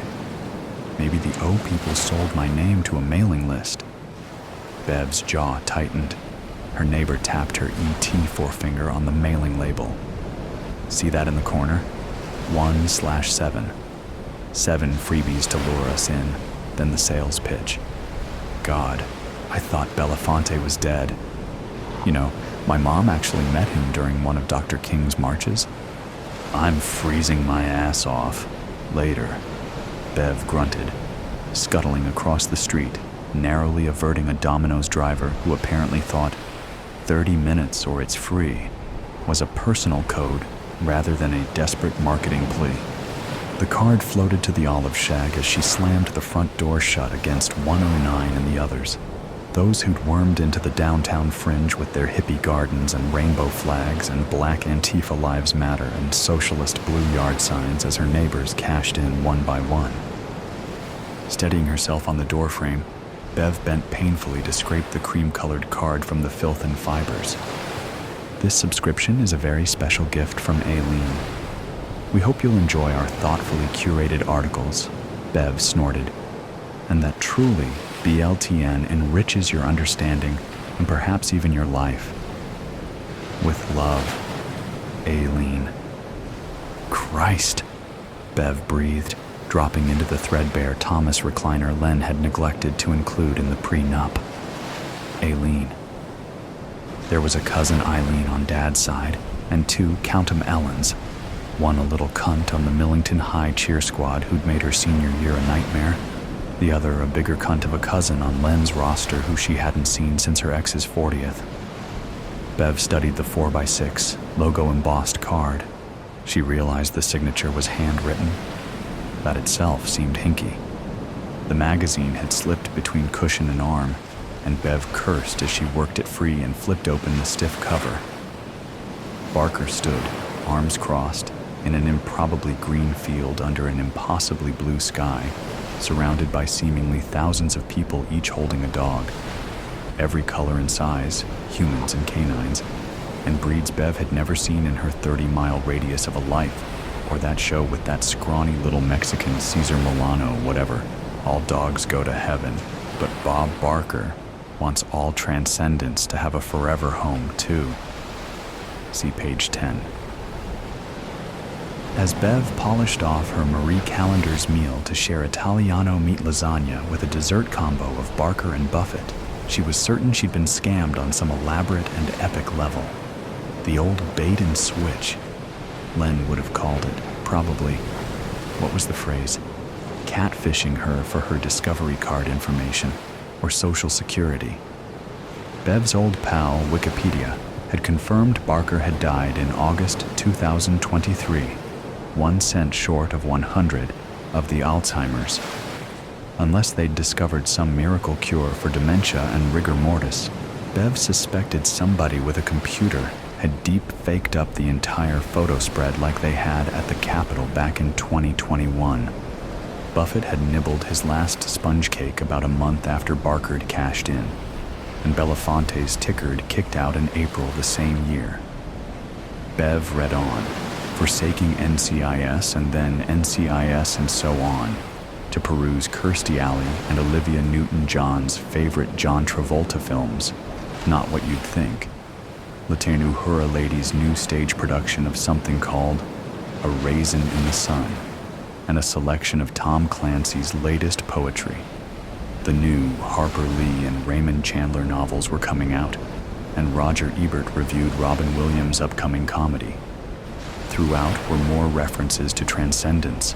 Maybe the O people sold my name to a mailing list. Bev's jaw tightened. Her neighbor tapped her ET forefinger on the mailing label. See that in the corner? 1/7. 7 freebies to lure us in, then the sales pitch. God, I thought Belafonte was dead. You know, my mom actually met him during one of Dr. King's marches. I'm freezing my ass off. Later, Bev grunted, scuttling across the street, narrowly averting a Domino's driver who apparently thought 30 minutes or it's free was a personal code rather than a desperate marketing plea. The card floated to the olive shag as she slammed the front door shut against 109 and the others, those who'd wormed into the downtown fringe with their hippie gardens and rainbow flags and black Antifa Lives Matter and socialist blue yard signs as her neighbors cashed in one by one. Steadying herself on the doorframe, Bev bent painfully to scrape the cream-colored card from the filth and fibers. This subscription is a very special gift from Aileen. We hope you'll enjoy our thoughtfully curated articles, Bev snorted, and that truly BLTN enriches your understanding and perhaps even your life. With love, Aileen. Christ, Bev breathed, dropping into the threadbare Thomas recliner Len had neglected to include in the prenup. Aileen. There was a cousin Eileen on Dad's side, and 2 count 'em Ellens. One a little cunt on the Millington High cheer squad who'd made her senior year a nightmare. The other a bigger cunt of a cousin on Len's roster who she hadn't seen since her ex's 40th. Bev studied the 4x6, logo-embossed card. She realized the signature was handwritten. That itself seemed hinky. The magazine had slipped between cushion and arm, and Bev cursed as she worked it free and flipped open the stiff cover. Barker stood, arms crossed, in an improbably green field under an impossibly blue sky, surrounded by seemingly thousands of people each holding a dog. Every color and size, humans and canines, and breeds Bev had never seen in her 30-mile radius of a life, or that show with that scrawny little Mexican Cesar Milano, whatever. All dogs go to heaven, but Bob Barker wants all transcendents to have a forever home, too. See page 10. As Bev polished off her Marie Callender's meal to share Italiano meat lasagna with a dessert combo of Barker and Buffett, she was certain she'd been scammed on some elaborate and epic level. The old bait and switch. Len would have called it, probably, what was the phrase? Catfishing her for her Discovery card information, or Social Security. Bev's old pal, Wikipedia, had confirmed Barker had died in August 2023, 1 cent short of 100 of the Alzheimer's. Unless they'd discovered some miracle cure for dementia and rigor mortis, Bev suspected somebody with a computer had deep-faked up the entire photo spread like they had at the Capitol back in 2021. Buffett had nibbled his last sponge cake about a month after Barker'd cashed in, and Belafonte's ticker'd kicked out in April the same year. Bev read on, forsaking NCIS and then NCIS and so on, to peruse Kirstie Alley and Olivia Newton-John's favorite John Travolta films, Not What You'd Think. Laternu Hura Lady's new stage production of something called A Raisin in the Sun, and a selection of Tom Clancy's latest poetry. The new Harper Lee and Raymond Chandler novels were coming out, and Roger Ebert reviewed Robin Williams' upcoming comedy. Throughout were more references to transcendence,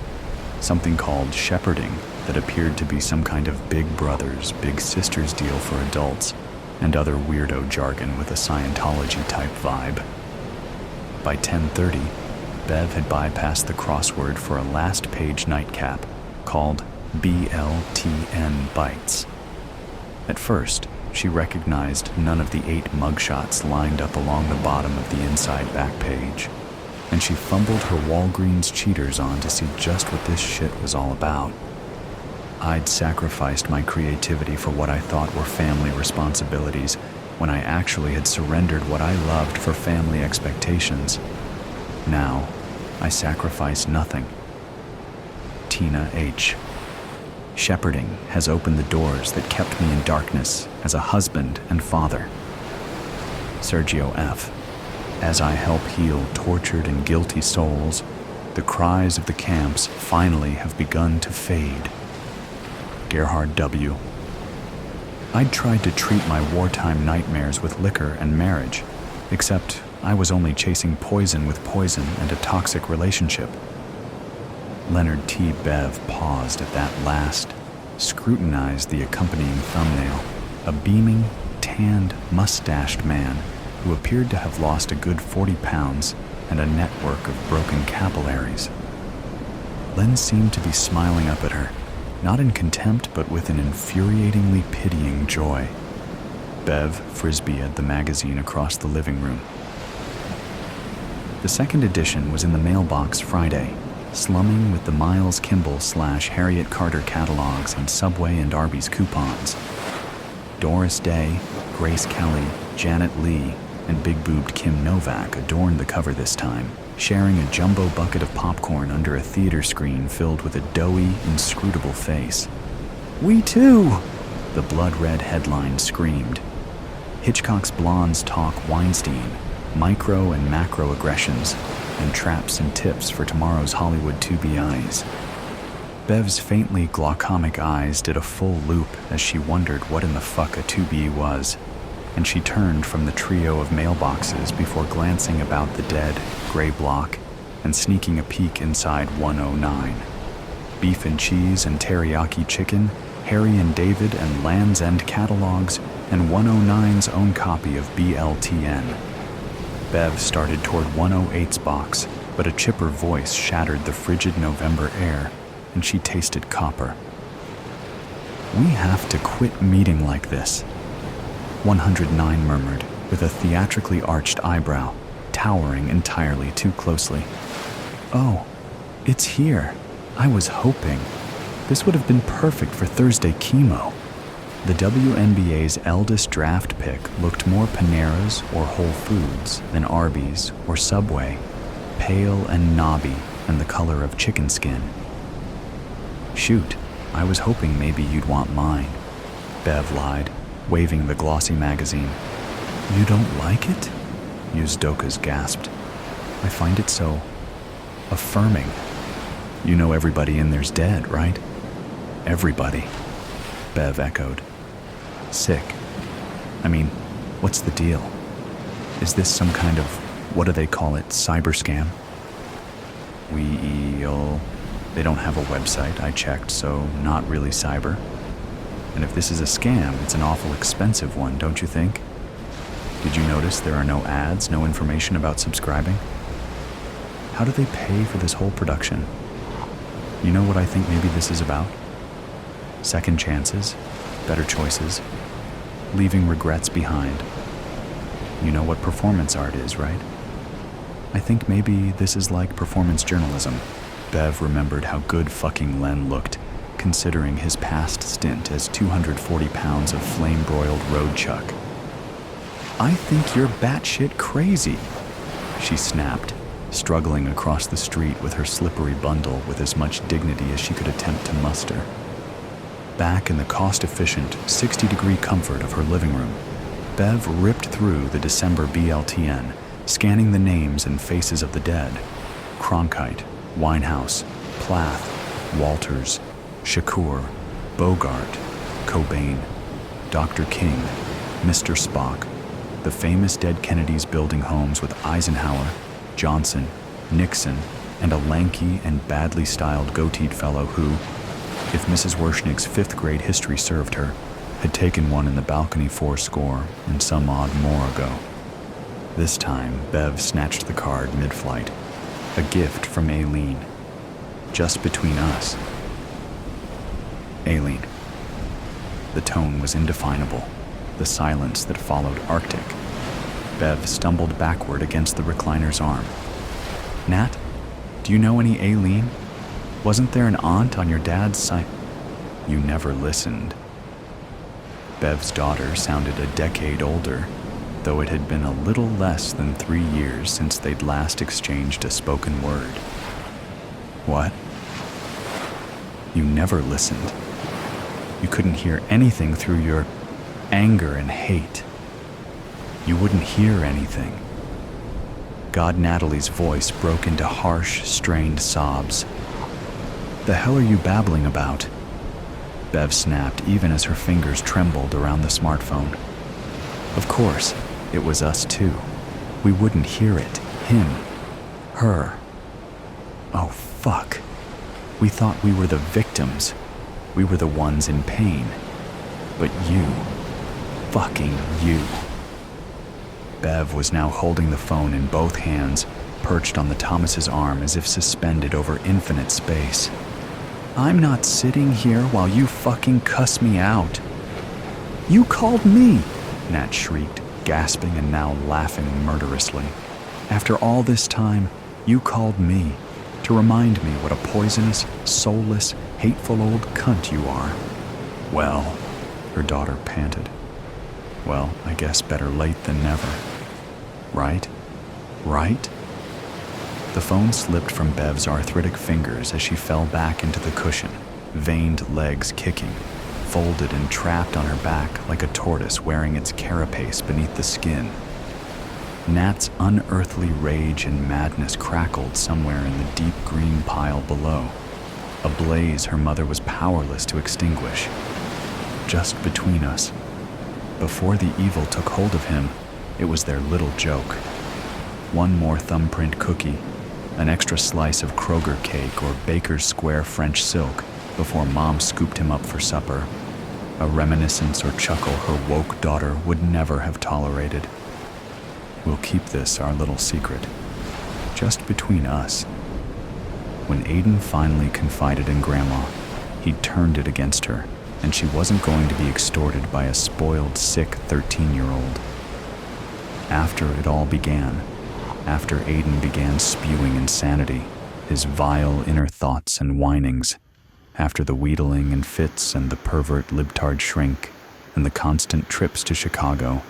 something called shepherding that appeared to be some kind of Big Brothers, Big Sisters deal for adults, and other weirdo jargon with a Scientology-type vibe. By 10:30, Bev had bypassed the crossword for a last-page nightcap called BLTN Bites. At first, she recognized none of the 8 mugshots lined up along the bottom of the inside back page, and she fumbled her Walgreens cheaters on to see just what this shit was all about. I'd sacrificed my creativity for what I thought were family responsibilities when I actually had surrendered what I loved for family expectations. Now, I sacrifice nothing. Tina H. Shepherding has opened the doors that kept me in darkness as a husband and father. Sergio F. As I help heal tortured and guilty souls, the cries of the camps finally have begun to fade. Gerhard W. I'd tried to treat my wartime nightmares with liquor and marriage, except I was only chasing poison with poison and a toxic relationship. Leonard T. Bev paused at that last, scrutinized the accompanying thumbnail, a beaming, tanned, mustached man who appeared to have lost a good 40 pounds and a network of broken capillaries. Len seemed to be smiling up at her, not in contempt but with an infuriatingly pitying joy. Bev frisbeed the magazine across the living room. The second edition was in the mailbox Friday, slumming with the Miles Kimball / Harriet Carter catalogs and Subway and Arby's coupons. Doris Day, Grace Kelly, Janet Leigh, and big-boobed Kim Novak adorned the cover this time, sharing a jumbo bucket of popcorn under a theater screen filled with a doughy, inscrutable face. "We too!" the blood-red headline screamed. Hitchcock's blondes talk Weinstein, micro and macro aggressions, and traps and tips for tomorrow's Hollywood 2BIs. Bev's faintly glaucomic eyes did a full loop as she wondered what in the fuck a 2B was, and she turned from the trio of mailboxes before glancing about the dead, gray block and sneaking a peek inside 109. Beef and cheese and teriyaki chicken, Harry and David and Land's End catalogs, and 109's own copy of BLTN. Bev started toward 108's box, but a chipper voice shattered the frigid November air, and she tasted copper. "We have to quit meeting like this," 109 murmured, with a theatrically arched eyebrow, towering entirely too closely. "Oh, it's here. I was hoping. This would have been perfect for Thursday chemo." The WNBA's eldest draft pick looked more Panera's or Whole Foods than Arby's or Subway, pale and knobby and the color of chicken skin. "Shoot, I was hoping maybe you'd want mine," Bev lied, waving the glossy magazine. "You don't like it?" Uzdokas gasped. "I find it so affirming. You know everybody in there's dead, right?" "Everybody," Bev echoed. "Sick. I mean, what's the deal? Is this some kind of, what do they call it, cyber scam?" They don't have a website, I checked, so not really cyber. And if this is a scam, it's an awful expensive one, don't you think? Did you notice there are no ads, no information about subscribing? How do they pay for this whole production? You know what I think maybe this is about? Second chances, better choices, leaving regrets behind. You know what performance art is, right? I think maybe this is like performance journalism. Bev remembered how good fucking Len looked, considering his past stint as 240 pounds of flame-broiled road chuck. "I think you're batshit crazy," she snapped, struggling across the street with her slippery bundle with as much dignity as she could attempt to muster. Back in the cost-efficient, 60-degree comfort of her living room, Bev ripped through the December BLTN, scanning the names and faces of the dead. Cronkite, Winehouse, Plath, Walters, Shakur, Bogart, Cobain, Dr. King, Mr. Spock, the famous dead Kennedys building homes with Eisenhower, Johnson, Nixon, and a lanky and badly styled goateed fellow who, if Mrs. Werschnig's 5th grade history served her, had taken one in the balcony 40 and some odd more ago. This time, Bev snatched the card mid-flight, a gift from Aileen, just between us. Aileen. The tone was indefinable, the silence that followed arctic. Bev stumbled backward against the recliner's arm. Nat, do you know any Aileen? Wasn't there an aunt on your dad's side? You never listened. Bev's daughter sounded a decade older, though it had been a little less than 3 years since they'd last exchanged a spoken word. What? You never listened. You couldn't hear anything through your anger and hate. You wouldn't hear anything. God Natalie's voice broke into harsh, strained sobs. The hell are you babbling about? Bev snapped even as her fingers trembled around the smartphone. Of course, it was us too. We wouldn't hear it. Him. Her. Oh, fuck. We thought we were the victims. We were the ones in pain. But you. Fucking you. Bev was now holding the phone in both hands, perched on the Thomas's arm as if suspended over infinite space. I'm not sitting here while you fucking cuss me out. You called me, Nat shrieked, gasping and now laughing murderously. After all this time, you called me to remind me what a poisonous, soulless, hateful old cunt you are. Well, her daughter panted. Well, I guess better late than never. Right? Right? The phone slipped from Bev's arthritic fingers as she fell back into the cushion, veined legs kicking, folded and trapped on her back like a tortoise wearing its carapace beneath the skin. Nat's unearthly rage and madness crackled somewhere in the deep green pile below, a blaze her mother was powerless to extinguish. Just between us. Before the evil took hold of him, it was their little joke. One more thumbprint cookie, an extra slice of Kroger cake or Baker's Square French silk before Mom scooped him up for supper. A reminiscence or chuckle her woke daughter would never have tolerated. We'll keep this our little secret, just between us. When Aiden finally confided in Grandma, he turned it against her, and she wasn't going to be extorted by a spoiled, sick 13-year-old. After it all began, after Aiden began spewing insanity, his vile inner thoughts and whinings, after the wheedling and fits and the pervert libtard shrink, and the constant trips to Chicago,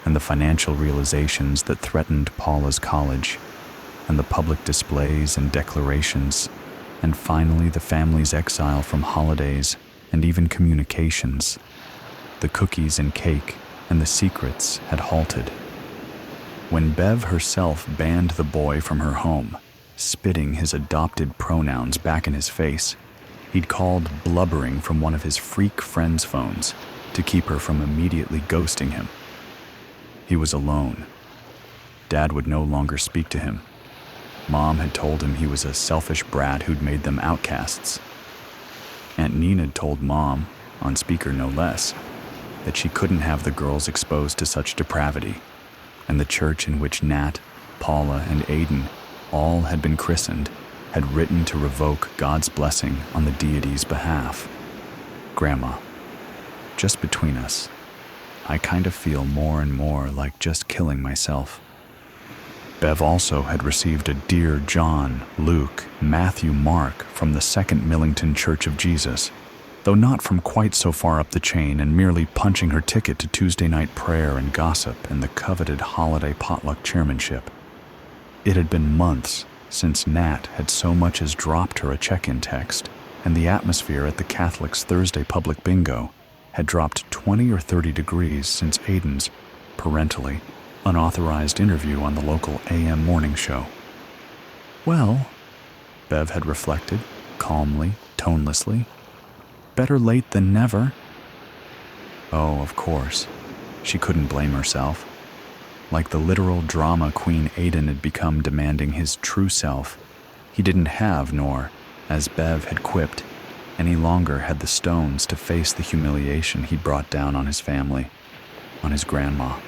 and the financial realizations that threatened Paula's college, and the public displays and declarations, and finally the family's exile from holidays and even communications, the cookies and cake and the secrets had halted. When Bev herself banned the boy from her home, spitting his adopted pronouns back in his face, he'd called blubbering from one of his freak friends' phones to keep her from immediately ghosting him. He was alone. Dad would no longer speak to him. Mom had told him he was a selfish brat who'd made them outcasts. Aunt Nena'd told Mom, on speaker no less, that she couldn't have the girls exposed to such depravity, and the church in which Nat, Paula, and Aiden all had been christened had written to revoke God's blessing on the deity's behalf. Grandma, just between us, I kind of feel more and more like just killing myself. Bev also had received a Dear John, Luke, Matthew, Mark from the Second Millington Church of Jesus, though not from quite so far up the chain and merely punching her ticket to Tuesday night prayer and gossip and the coveted holiday potluck chairmanship. It had been months since Nat had so much as dropped her a check-in text, and the atmosphere at the Catholics' Thursday public bingo had dropped 20 or 30 degrees since Aiden's parentally unauthorized interview on the local AM morning show. Well, Bev had reflected, calmly, tonelessly. Better late than never. Oh, of course. She couldn't blame herself. Like the literal drama queen Aidan had become demanding his true self, he didn't have, nor, as Bev had quipped, any longer had the stones to face the humiliation he'd brought down on his family, on his grandma.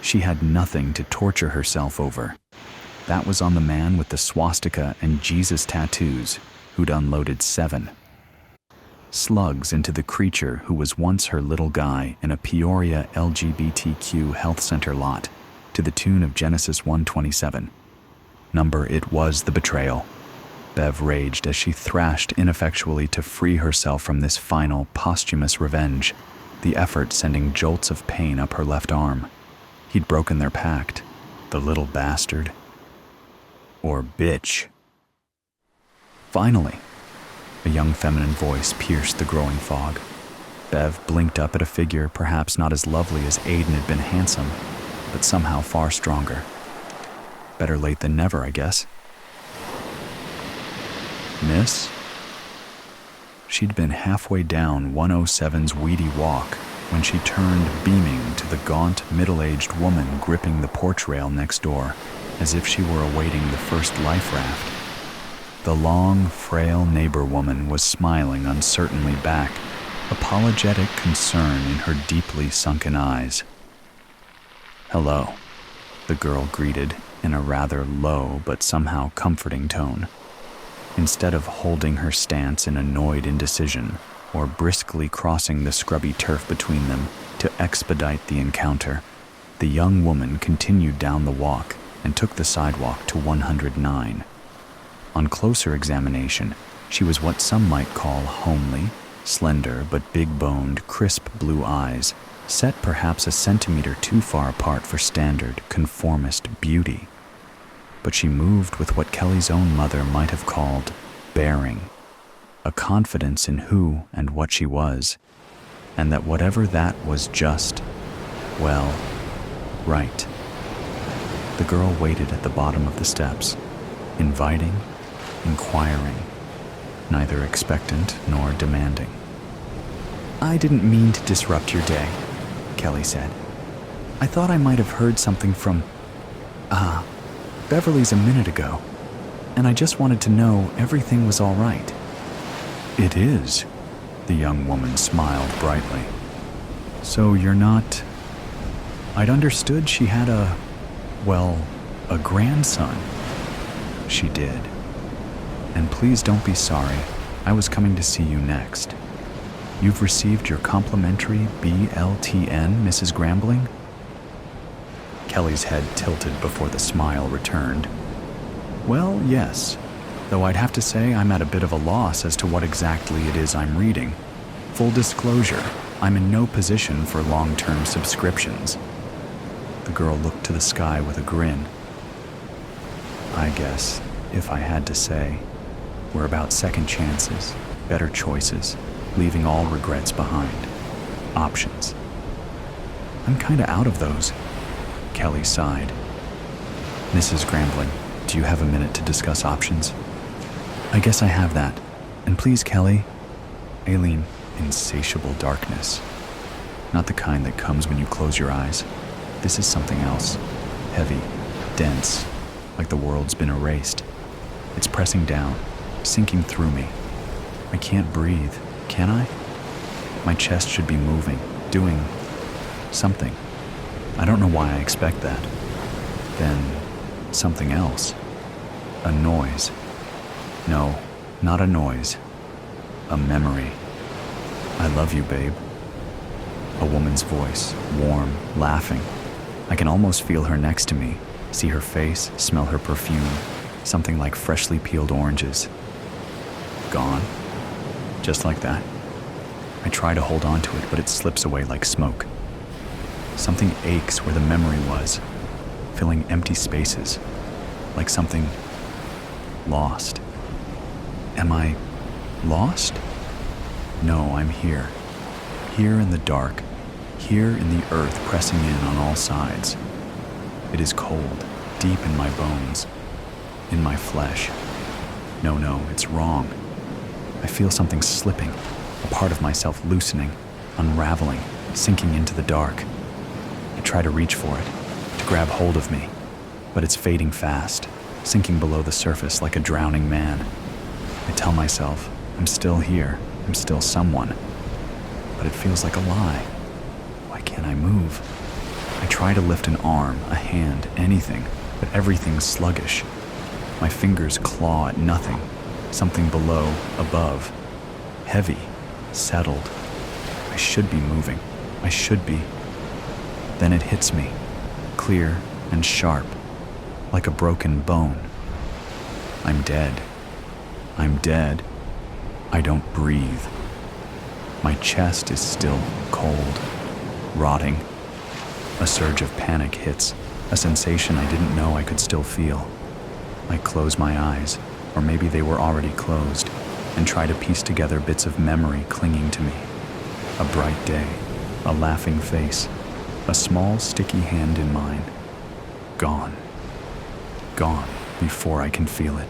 She had nothing to torture herself over. That was on the man with the swastika and Jesus tattoos who'd unloaded 7 slugs into the creature who was once her little guy in a Peoria LGBTQ health center lot to the tune of Genesis 1:27. Number it was the betrayal. Bev raged as she thrashed ineffectually to free herself from this final posthumous revenge, the effort sending jolts of pain up her left arm. He'd broken their pact, the little bastard. Or bitch. Finally, a young feminine voice pierced the growing fog. Bev blinked up at a figure perhaps not as lovely as Aidan had been handsome, but somehow far stronger. Better late than never, I guess. Miss? She'd been halfway down 107's weedy walk when she turned beaming to the gaunt, middle-aged woman gripping the porch rail next door, as if she were awaiting the first life raft. The long, frail neighbor woman was smiling uncertainly back, apologetic concern in her deeply sunken eyes. "Hello," the girl greeted in a rather low but somehow comforting tone. Instead of holding her stance in annoyed indecision or briskly crossing the scrubby turf between them to expedite the encounter, the young woman continued down the walk and took the sidewalk to 109. On closer examination, she was what some might call homely, slender but big-boned, crisp blue eyes, set perhaps a centimeter too far apart for standard, conformist beauty. But she moved with what Kelly's own mother might have called bearing, a confidence in who and what she was, and that whatever that was just, well, right. The girl waited at the bottom of the steps, inviting, inquiring, neither expectant nor demanding. "I didn't mean to disrupt your day," Kelly said. "I thought I might have heard something from, Beverly's a minute ago, and I just wanted to know everything was all right." "It is," the young woman smiled brightly. "So you're not... I'd understood she had a grandson." She did. "And please don't be sorry, I was coming to see you next. You've received your complimentary BLTN, Mrs. Grambling?" Kelly's head tilted before the smile returned. "Well, yes, though I'd have to say I'm at a bit of a loss as to what exactly it is I'm reading. Full disclosure, I'm in no position for long-term subscriptions." The girl looked to the sky with a grin. "I guess, if I had to say, we're about second chances, better choices, leaving all regrets behind. Options. I'm kinda out of those." Kelly sighed. "Mrs. Grambling, do you have a minute to discuss options?" "I guess I have that. And please, Kelly." Aileen, insatiable darkness. Not the kind that comes when you close your eyes. This is something else. Heavy, dense, like the world's been erased. It's pressing down, sinking through me. I can't breathe, can I? My chest should be moving, doing something. I don't know why I expect that. Then, something else. A noise. No, not a noise. A memory. "I love you, babe." A woman's voice, warm, laughing. I can almost feel her next to me, see her face, smell her perfume, something like freshly peeled oranges. Gone. Just like that. I try to hold on to it, but it slips away like smoke. Something aches where the memory was, filling empty spaces, like something lost. Am I lost? No, I'm here. Here in the dark. here in the earth pressing in on all sides. It is cold, deep in my bones, in my flesh. No, it's wrong. I feel something slipping, a part of myself loosening, unraveling, sinking into the dark. I try to reach for it, to grab hold of me, but it's fading fast, sinking below the surface like a drowning man. I tell myself, I'm still here, I'm still someone, but it feels like a lie. Why can't I move? I try to lift an arm, a hand, anything, but everything's sluggish. My fingers claw at nothing, something below, above, heavy, settled. I should be moving. I should be. Then it hits me, clear and sharp, like a broken bone. I'm dead. I'm dead. I don't breathe. My chest is still cold, rotting. A surge of panic hits, a sensation I didn't know I could still feel. I close my eyes, or maybe they were already closed, and try to piece together bits of memory clinging to me. A bright day, a laughing face, a small sticky hand in mine. Gone. Gone before I can feel it.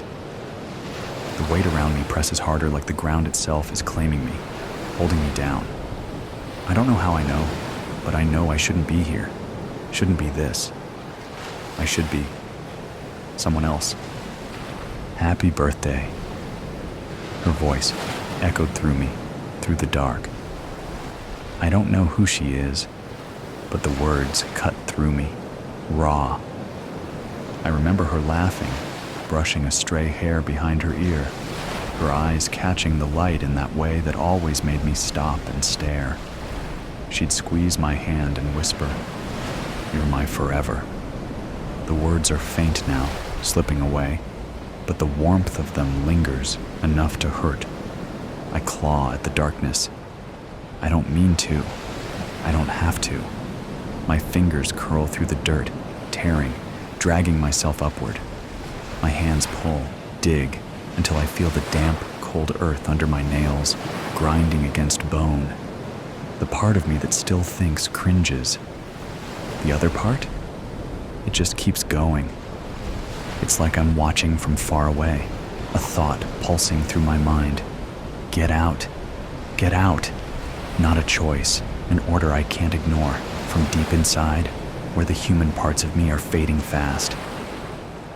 The weight around me presses harder like the ground itself is claiming me, holding me down. I don't know how I know, but I know I shouldn't be here. Shouldn't be this. I should be someone else. Happy birthday. Her voice echoed through me, through the dark. I don't know who she is, but the words cut through me, raw. I remember her laughing, brushing a stray hair behind her ear, her eyes catching the light in that way that always made me stop and stare. She'd squeeze my hand and whisper, "You're my forever." The words are faint now, slipping away, but the warmth of them lingers, enough to hurt. I claw at the darkness. I don't mean to. I don't have to. My fingers curl through the dirt, tearing, dragging myself upward. My hands pull, dig, until I feel the damp, cold earth under my nails, grinding against bone. The part of me that still thinks cringes. The other part? It just keeps going. It's like I'm watching from far away, a thought pulsing through my mind. Get out. Get out. Not a choice, an order I can't ignore, from deep inside, where the human parts of me are fading fast.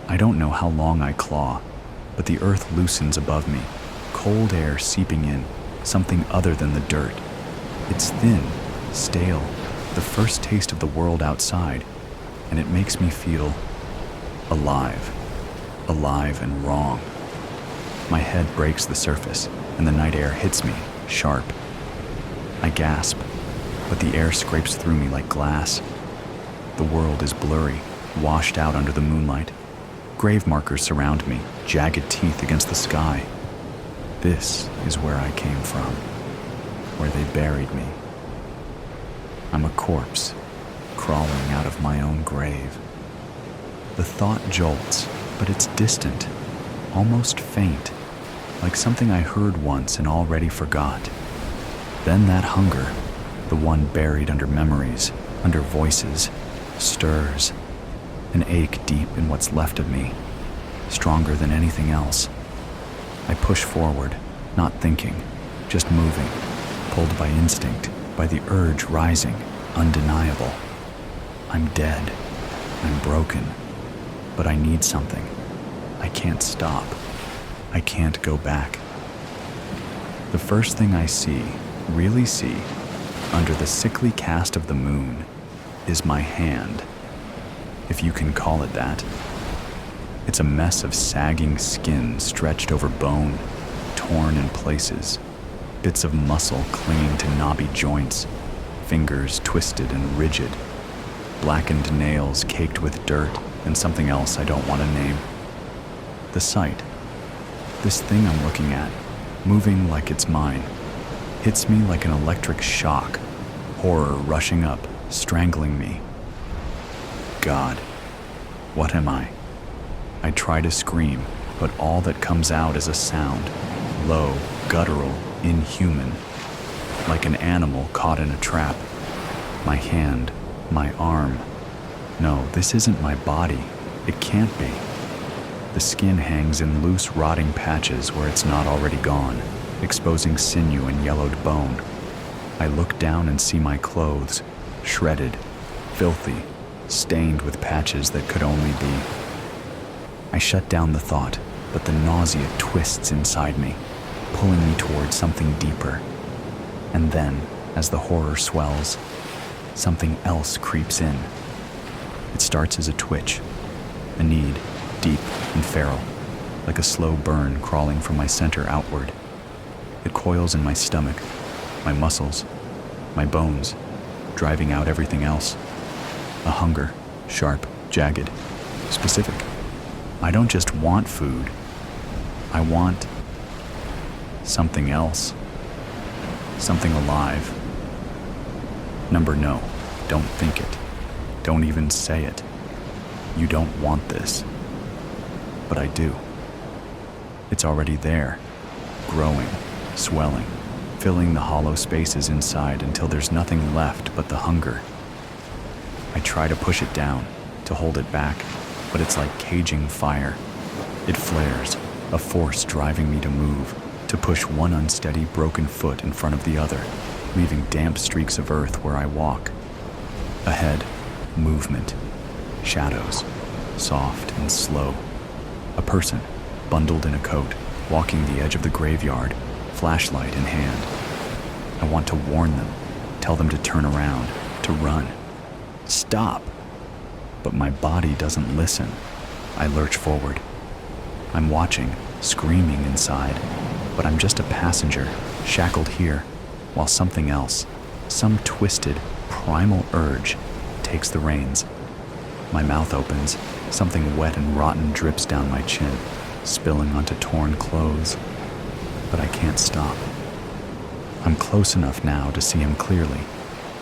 I don't know how long I claw, but the earth loosens above me, cold air seeping in, something other than the dirt. It's thin, stale, the first taste of the world outside, and it makes me feel alive. Alive and wrong. My head breaks the surface, and the night air hits me, sharp. I gasp, but the air scrapes through me like glass. The world is blurry, washed out under the moonlight. Grave markers surround me, jagged teeth against the sky. This is where I came from, where they buried me. I'm a corpse, crawling out of my own grave. The thought jolts, but it's distant, almost faint, like something I heard once and already forgot. Then that hunger, the one buried under memories, under voices, stirs, an ache deep in what's left of me, stronger than anything else. I push forward, not thinking, just moving, pulled by instinct, by the urge rising, undeniable. I'm dead. I'm broken. But I need something. I can't stop. I can't go back. The first thing I see, really see, under the sickly cast of the moon, is my hand, if you can call it that. It's a mess of sagging skin stretched over bone, torn in places, bits of muscle clinging to knobby joints, fingers twisted and rigid, blackened nails caked with dirt and something else I don't want to name. The sight, this thing I'm looking at, moving like it's mine, hits me like an electric shock, horror rushing up, strangling me. God, what am I? I try to scream, but all that comes out is a sound, low, guttural, inhuman, like an animal caught in a trap. My hand, my arm. No, this isn't my body. It can't be. The skin hangs in loose, rotting patches where it's not already gone, exposing sinew and yellowed bone. I look down and see my clothes, shredded, filthy, stained with patches that could only be. I shut down the thought, but the nausea twists inside me, pulling me towards something deeper. And then, as the horror swells, something else creeps in. It starts as a twitch, a need, deep and feral, like a slow burn crawling from my center outward. It coils in my stomach, my muscles, my bones, driving out everything else. A hunger, sharp, jagged, specific. I don't just want food. I want something else. Something alive. Number no, don't think it. Don't even say it. You don't want this. But I do. It's already there, growing, swelling, filling the hollow spaces inside until there's nothing left but the hunger. I try to push it down, to hold it back, but it's like caging fire. It flares, a force driving me to move, to push one unsteady, broken foot in front of the other, leaving damp streaks of earth where I walk. Ahead, movement, shadows, soft and slow. A person, bundled in a coat, walking the edge of the graveyard, flashlight in hand. I want to warn them, tell them to turn around, to run. Stop! But my body doesn't listen. I lurch forward. I'm watching, screaming inside, but I'm just a passenger, shackled here, while something else, some twisted, primal urge, takes the reins. My mouth opens, something wet and rotten drips down my chin, spilling onto torn clothes. But I can't stop. I'm close enough now to see him clearly,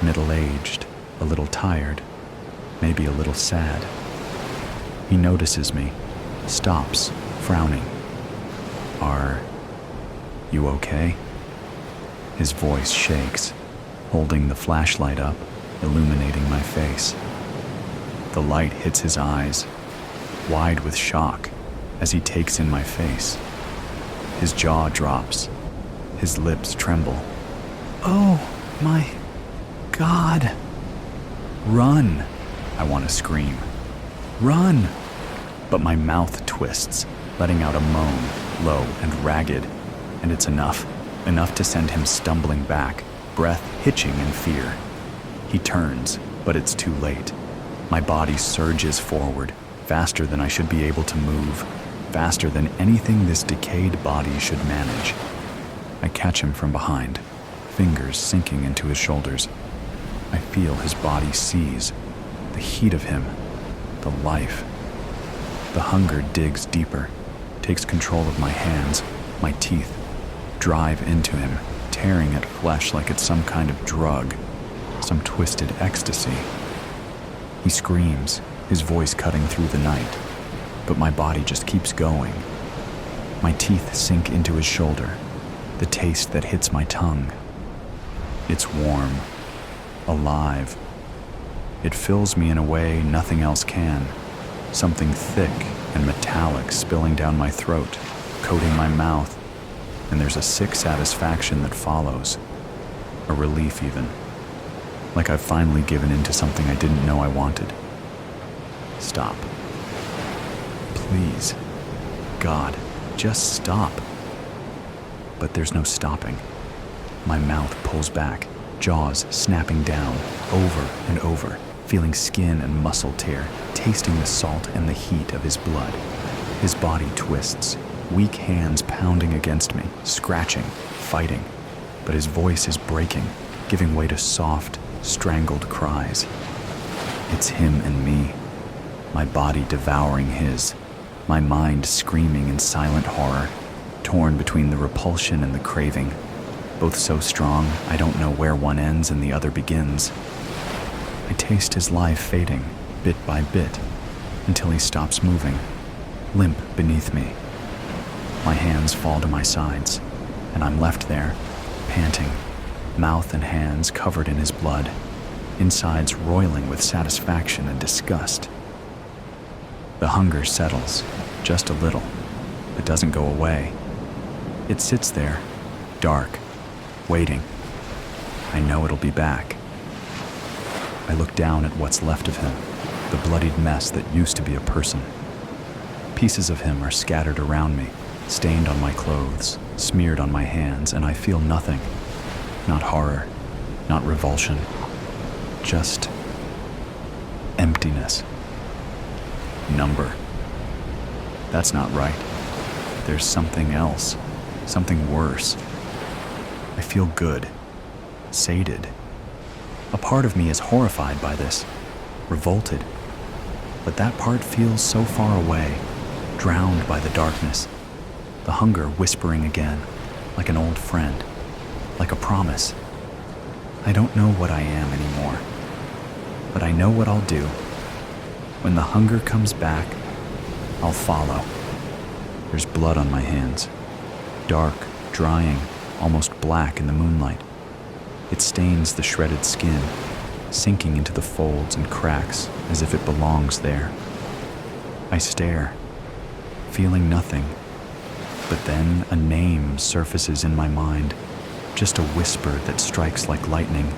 middle-aged, a little tired, maybe a little sad. He notices me, stops, frowning. Are you okay? His voice shakes, holding the flashlight up, illuminating my face. The light hits his eyes, wide with shock, as he takes in my face. His jaw drops, his lips tremble. Oh my God! Run! I want to scream. Run! But my mouth twists, letting out a moan, low and ragged, and it's enough to send him stumbling back, breath hitching in fear. He turns, but it's too late. My body surges forward, faster than I should be able to move, faster than anything this decayed body should manage. I catch him from behind, fingers sinking into his shoulders. I feel his body seize, the heat of him, the life. The hunger digs deeper, takes control of my hands, my teeth, drive into him, tearing at flesh like it's some kind of drug, some twisted ecstasy. He screams, his voice cutting through the night, but my body just keeps going. My teeth sink into his shoulder, the taste that hits my tongue. It's warm, alive. It fills me in a way nothing else can, something thick and metallic spilling down my throat, coating my mouth, and there's a sick satisfaction that follows, a relief even. Like I've finally given in to something I didn't know I wanted. Stop. Please. God, just stop. But there's no stopping. My mouth pulls back, jaws snapping down, over and over, feeling skin and muscle tear, tasting the salt and the heat of his blood. His body twists, weak hands pounding against me, scratching, fighting. But his voice is breaking, giving way to soft, strangled cries. It's him and me, my body devouring his, my mind screaming in silent horror, torn between the repulsion and the craving, both so strong I don't know where one ends and the other begins. I taste his life fading, bit by bit, until he stops moving, limp beneath me. My hands fall to my sides, and I'm left there, panting, mouth and hands covered in his blood. insides roiling with satisfaction and disgust. The hunger settles, just a little, but doesn't go away. It sits there, dark, waiting. I know it'll be back. I look down at what's left of him, the bloodied mess that used to be a person. Pieces of him are scattered around me, stained on my clothes, smeared on my hands, and I feel nothing. Not horror, not revulsion, just emptiness. Number. That's not right. There's something else, something worse. I feel good, sated. A part of me is horrified by this, revolted. But that part feels so far away, drowned by the darkness. The hunger whispering again, like an old friend, like a promise. I don't know what I am anymore, but I know what I'll do. When the hunger comes back, I'll follow. There's blood on my hands, dark, drying, almost black in the moonlight. It stains the shredded skin, sinking into the folds and cracks as if it belongs there. I stare, feeling nothing, but then a name surfaces in my mind, just a whisper that strikes like lightning.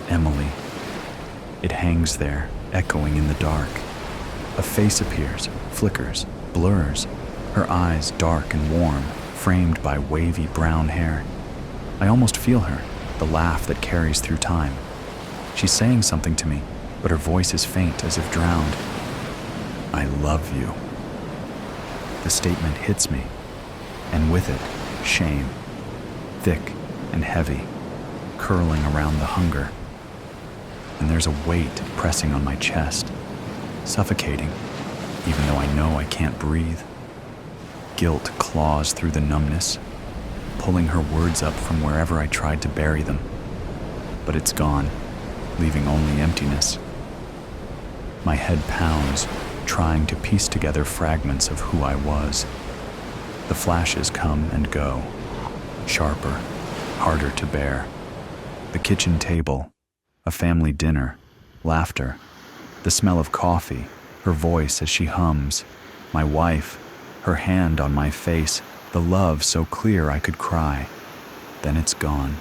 Emily. It hangs there, echoing in the dark. A face appears, flickers, blurs, her eyes dark and warm, framed by wavy brown hair. I almost feel her, the laugh that carries through time. She's saying something to me, but her voice is faint as if drowned. I love you. The statement hits me, and with it, shame, thick and heavy, curling around the hunger. And there's a weight pressing on my chest, suffocating, even though I know I can't breathe. Guilt claws through the numbness, pulling her words up from wherever I tried to bury them. But it's gone, leaving only emptiness. My head pounds, trying to piece together fragments of who I was. The flashes come and go, sharper, harder to bear. The kitchen table, a family dinner, laughter, the smell of coffee, her voice as she hums, my wife, her hand on my face, the love so clear I could cry. Then it's gone,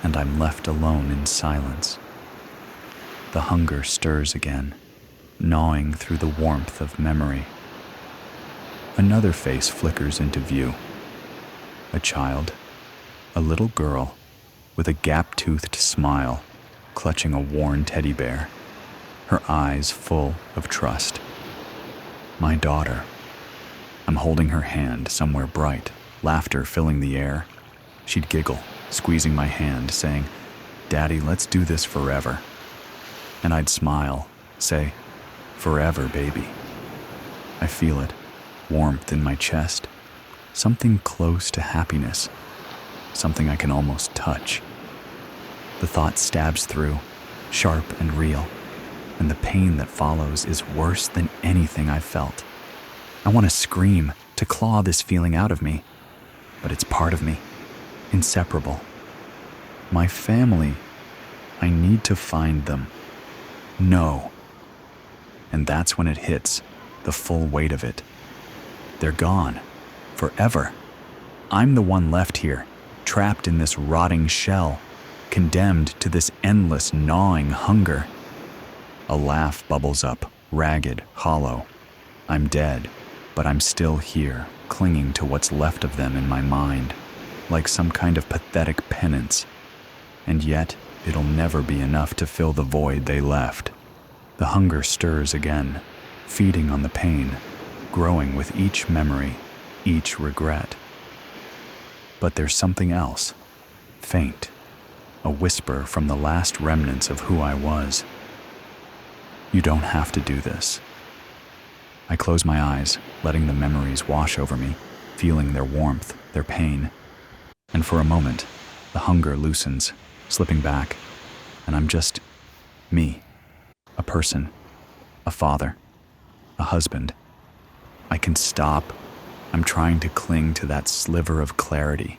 and I'm left alone in silence. The hunger stirs again, gnawing through the warmth of memory. Another face flickers into view. A child, a little girl, with a gap-toothed smile, clutching a worn teddy bear, her eyes full of trust. My daughter. I'm holding her hand somewhere bright, laughter filling the air. She'd giggle, squeezing my hand, saying, "Daddy, let's do this forever." And I'd smile, say, "Forever, baby." I feel it, warmth in my chest, something close to happiness, something I can almost touch. The thought stabs through, sharp and real, and the pain that follows is worse than anything I've felt. I want to scream, to claw this feeling out of me, but it's part of me, inseparable. My family, I need to find them. No. And that's when it hits, the full weight of it. They're gone, forever. I'm the one left here, trapped in this rotting shell, condemned to this endless gnawing hunger. A laugh bubbles up, ragged, hollow. I'm dead, but I'm still here, clinging to what's left of them in my mind, like some kind of pathetic penance. And yet, it'll never be enough to fill the void they left. The hunger stirs again, feeding on the pain, growing with each memory, each regret. But there's something else, faint, a whisper from the last remnants of who I was. You don't have to do this. I close my eyes, letting the memories wash over me, feeling their warmth, their pain. And for a moment, the hunger loosens, slipping back, and I'm just me, a person, a father, a husband. I can stop. I'm trying to cling to that sliver of clarity.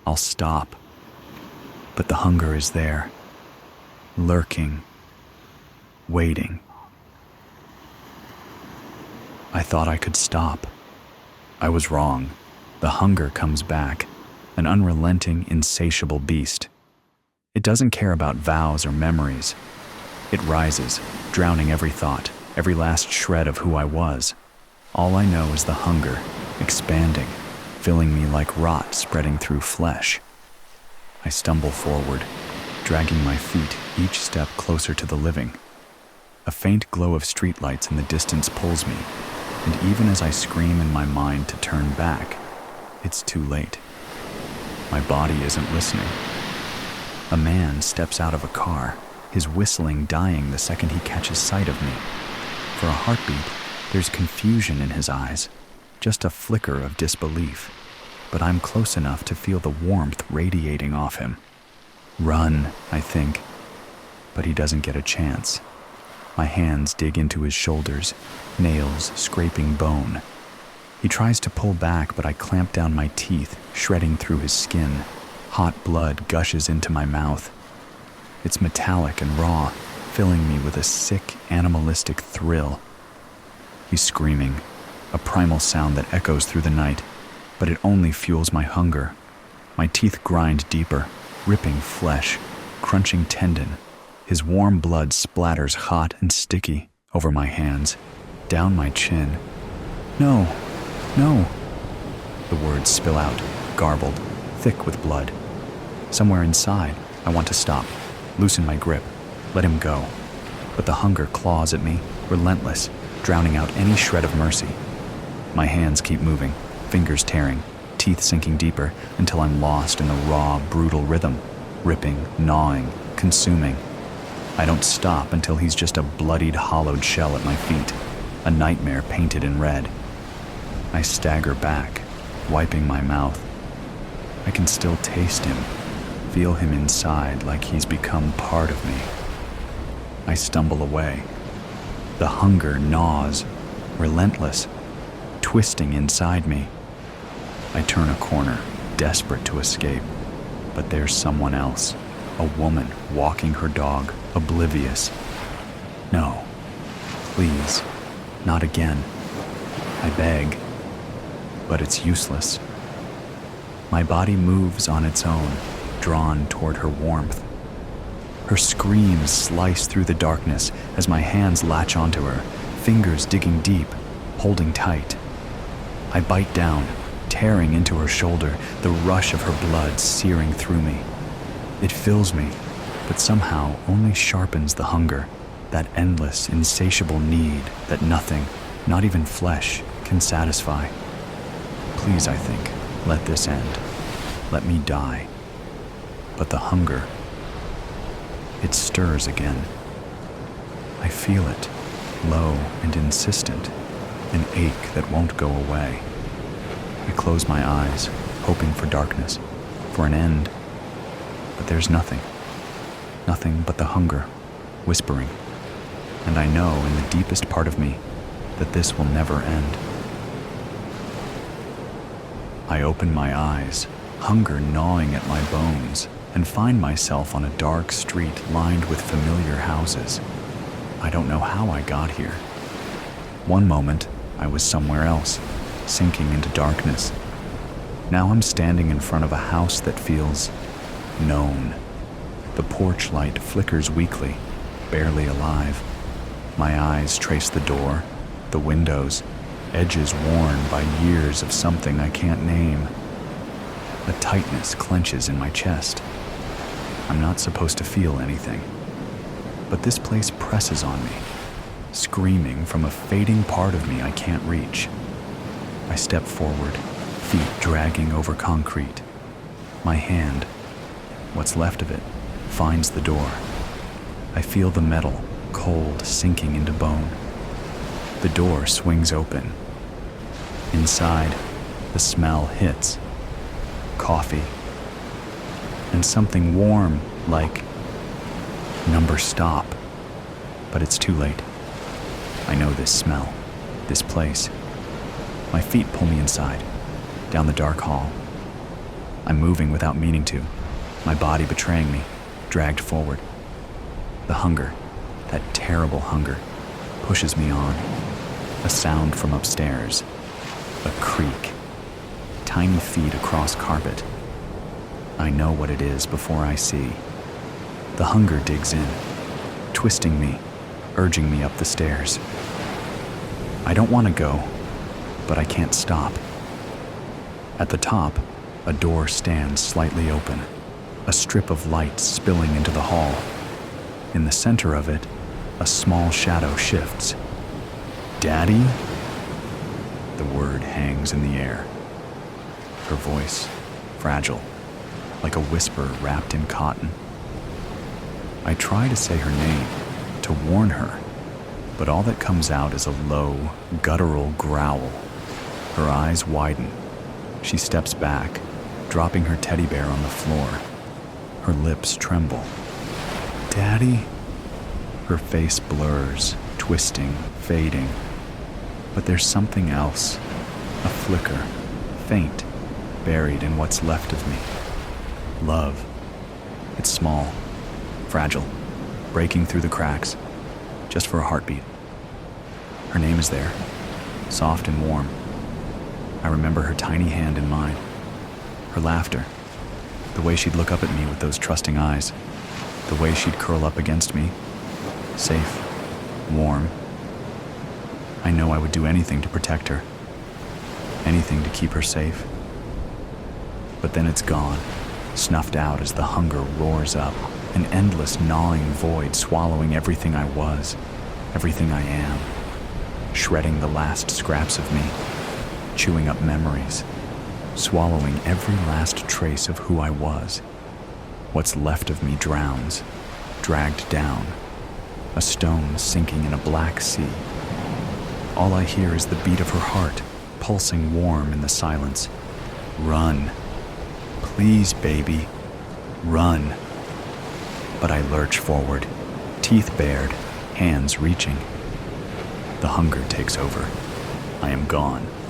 I'll stop. But the hunger is there. lurking, waiting. I thought I could stop. I was wrong. The hunger comes back, an unrelenting, insatiable beast. It doesn't care about vows or memories. It rises, drowning every thought, every last shred of who I was. All I know is the hunger, expanding, filling me like rot spreading through flesh. I stumble forward, dragging my feet each step closer to the living. A faint glow of streetlights in the distance pulls me, and even as I scream in my mind to turn back, it's too late. My body isn't listening. A man steps out of a car, his whistling dying the second he catches sight of me. For a heartbeat, there's confusion in his eyes, just a flicker of disbelief, but I'm close enough to feel the warmth radiating off him. Run, I think, but he doesn't get a chance. My hands dig into his shoulders, nails scraping bone. He tries to pull back, but I clamp down my teeth, shredding through his skin. Hot blood gushes into my mouth. It's metallic and raw, filling me with a sick, animalistic thrill. He's screaming, a primal sound that echoes through the night, but it only fuels my hunger. My teeth grind deeper, ripping flesh, crunching tendon. His warm blood splatters hot and sticky over my hands, down my chin. No, no. The words spill out, garbled, thick with blood. Somewhere inside, I want to stop, loosen my grip, let him go. But the hunger claws at me, relentless, drowning out any shred of mercy. My hands keep moving, fingers tearing, teeth sinking deeper until I'm lost in the raw, brutal rhythm, ripping, gnawing, consuming. I don't stop until he's just a bloodied, hollowed shell at my feet, a nightmare painted in red. I stagger back, wiping my mouth. I can still taste him, feel him inside like he's become part of me. I stumble away. The hunger gnaws, relentless, twisting inside me. I turn a corner, desperate to escape, but there's someone else, a woman walking her dog, oblivious. No, please, not again. I beg, but it's useless. My body moves on its own, drawn toward her warmth. Her screams slice through the darkness as my hands latch onto her, fingers digging deep, holding tight. I bite down, tearing into her shoulder, the rush of her blood searing through me. It fills me, but somehow only sharpens the hunger, that endless, insatiable need that nothing, not even flesh, can satisfy. Please, I think, let this end. Let me die. But the hunger, it stirs again. I feel it, low and insistent, an ache that won't go away. I close my eyes, hoping for darkness, for an end. But there's nothing but the hunger, whispering. And I know in the deepest part of me that this will never end. I open my eyes, hunger gnawing at my bones, and find myself on a dark street lined with familiar houses. I don't know how I got here. One moment, I was somewhere else, sinking into darkness. Now I'm standing in front of a house that feels known. The porch light flickers weakly, barely alive. My eyes trace the door, the windows, edges worn by years of something I can't name. A tightness clenches in my chest. I'm not supposed to feel anything. But this place presses on me, screaming from a fading part of me I can't reach. I step forward, feet dragging over concrete. My hand, what's left of it, finds the door. I feel the metal, cold, sinking into bone. The door swings open. Inside, the smell hits. Coffee. And something warm, like number stop. But it's too late. I know this smell, this place. My feet pull me inside, down the dark hall. I'm moving without meaning to, my body betraying me, dragged forward. The hunger, that terrible hunger, pushes me on. A sound from upstairs. A creak. Tiny feet across carpet. I know what it is before I see. The hunger digs in, twisting me, urging me up the stairs. I don't want to go, but I can't stop. At the top, a door stands slightly open, a strip of light spilling into the hall. In the center of it, a small shadow shifts. Daddy? The word hangs in the air. Her voice, fragile, like a whisper wrapped in cotton. I try to say her name, to warn her, but all that comes out is a low, guttural growl. Her eyes widen. She steps back, dropping her teddy bear on the floor. Her lips tremble. Daddy? Her face blurs, twisting, fading. But there's something else, a flicker, faint, buried in what's left of me. Love. It's small, fragile, breaking through the cracks, just for a heartbeat. Her name is there, soft and warm. I remember her tiny hand in mine, her laughter, the way she'd look up at me with those trusting eyes, the way she'd curl up against me, safe, warm. I know I would do anything to protect her, anything to keep her safe. But then it's gone, snuffed out as the hunger roars up, an endless gnawing void swallowing everything I was, everything I am, shredding the last scraps of me, chewing up memories, swallowing every last trace of who I was. What's left of me drowns, dragged down, a stone sinking in a black sea. All I hear is the beat of her heart, pulsing warm in the silence. Run. Please, baby, run. But I lurch forward, teeth bared, hands reaching. The hunger takes over. I am gone,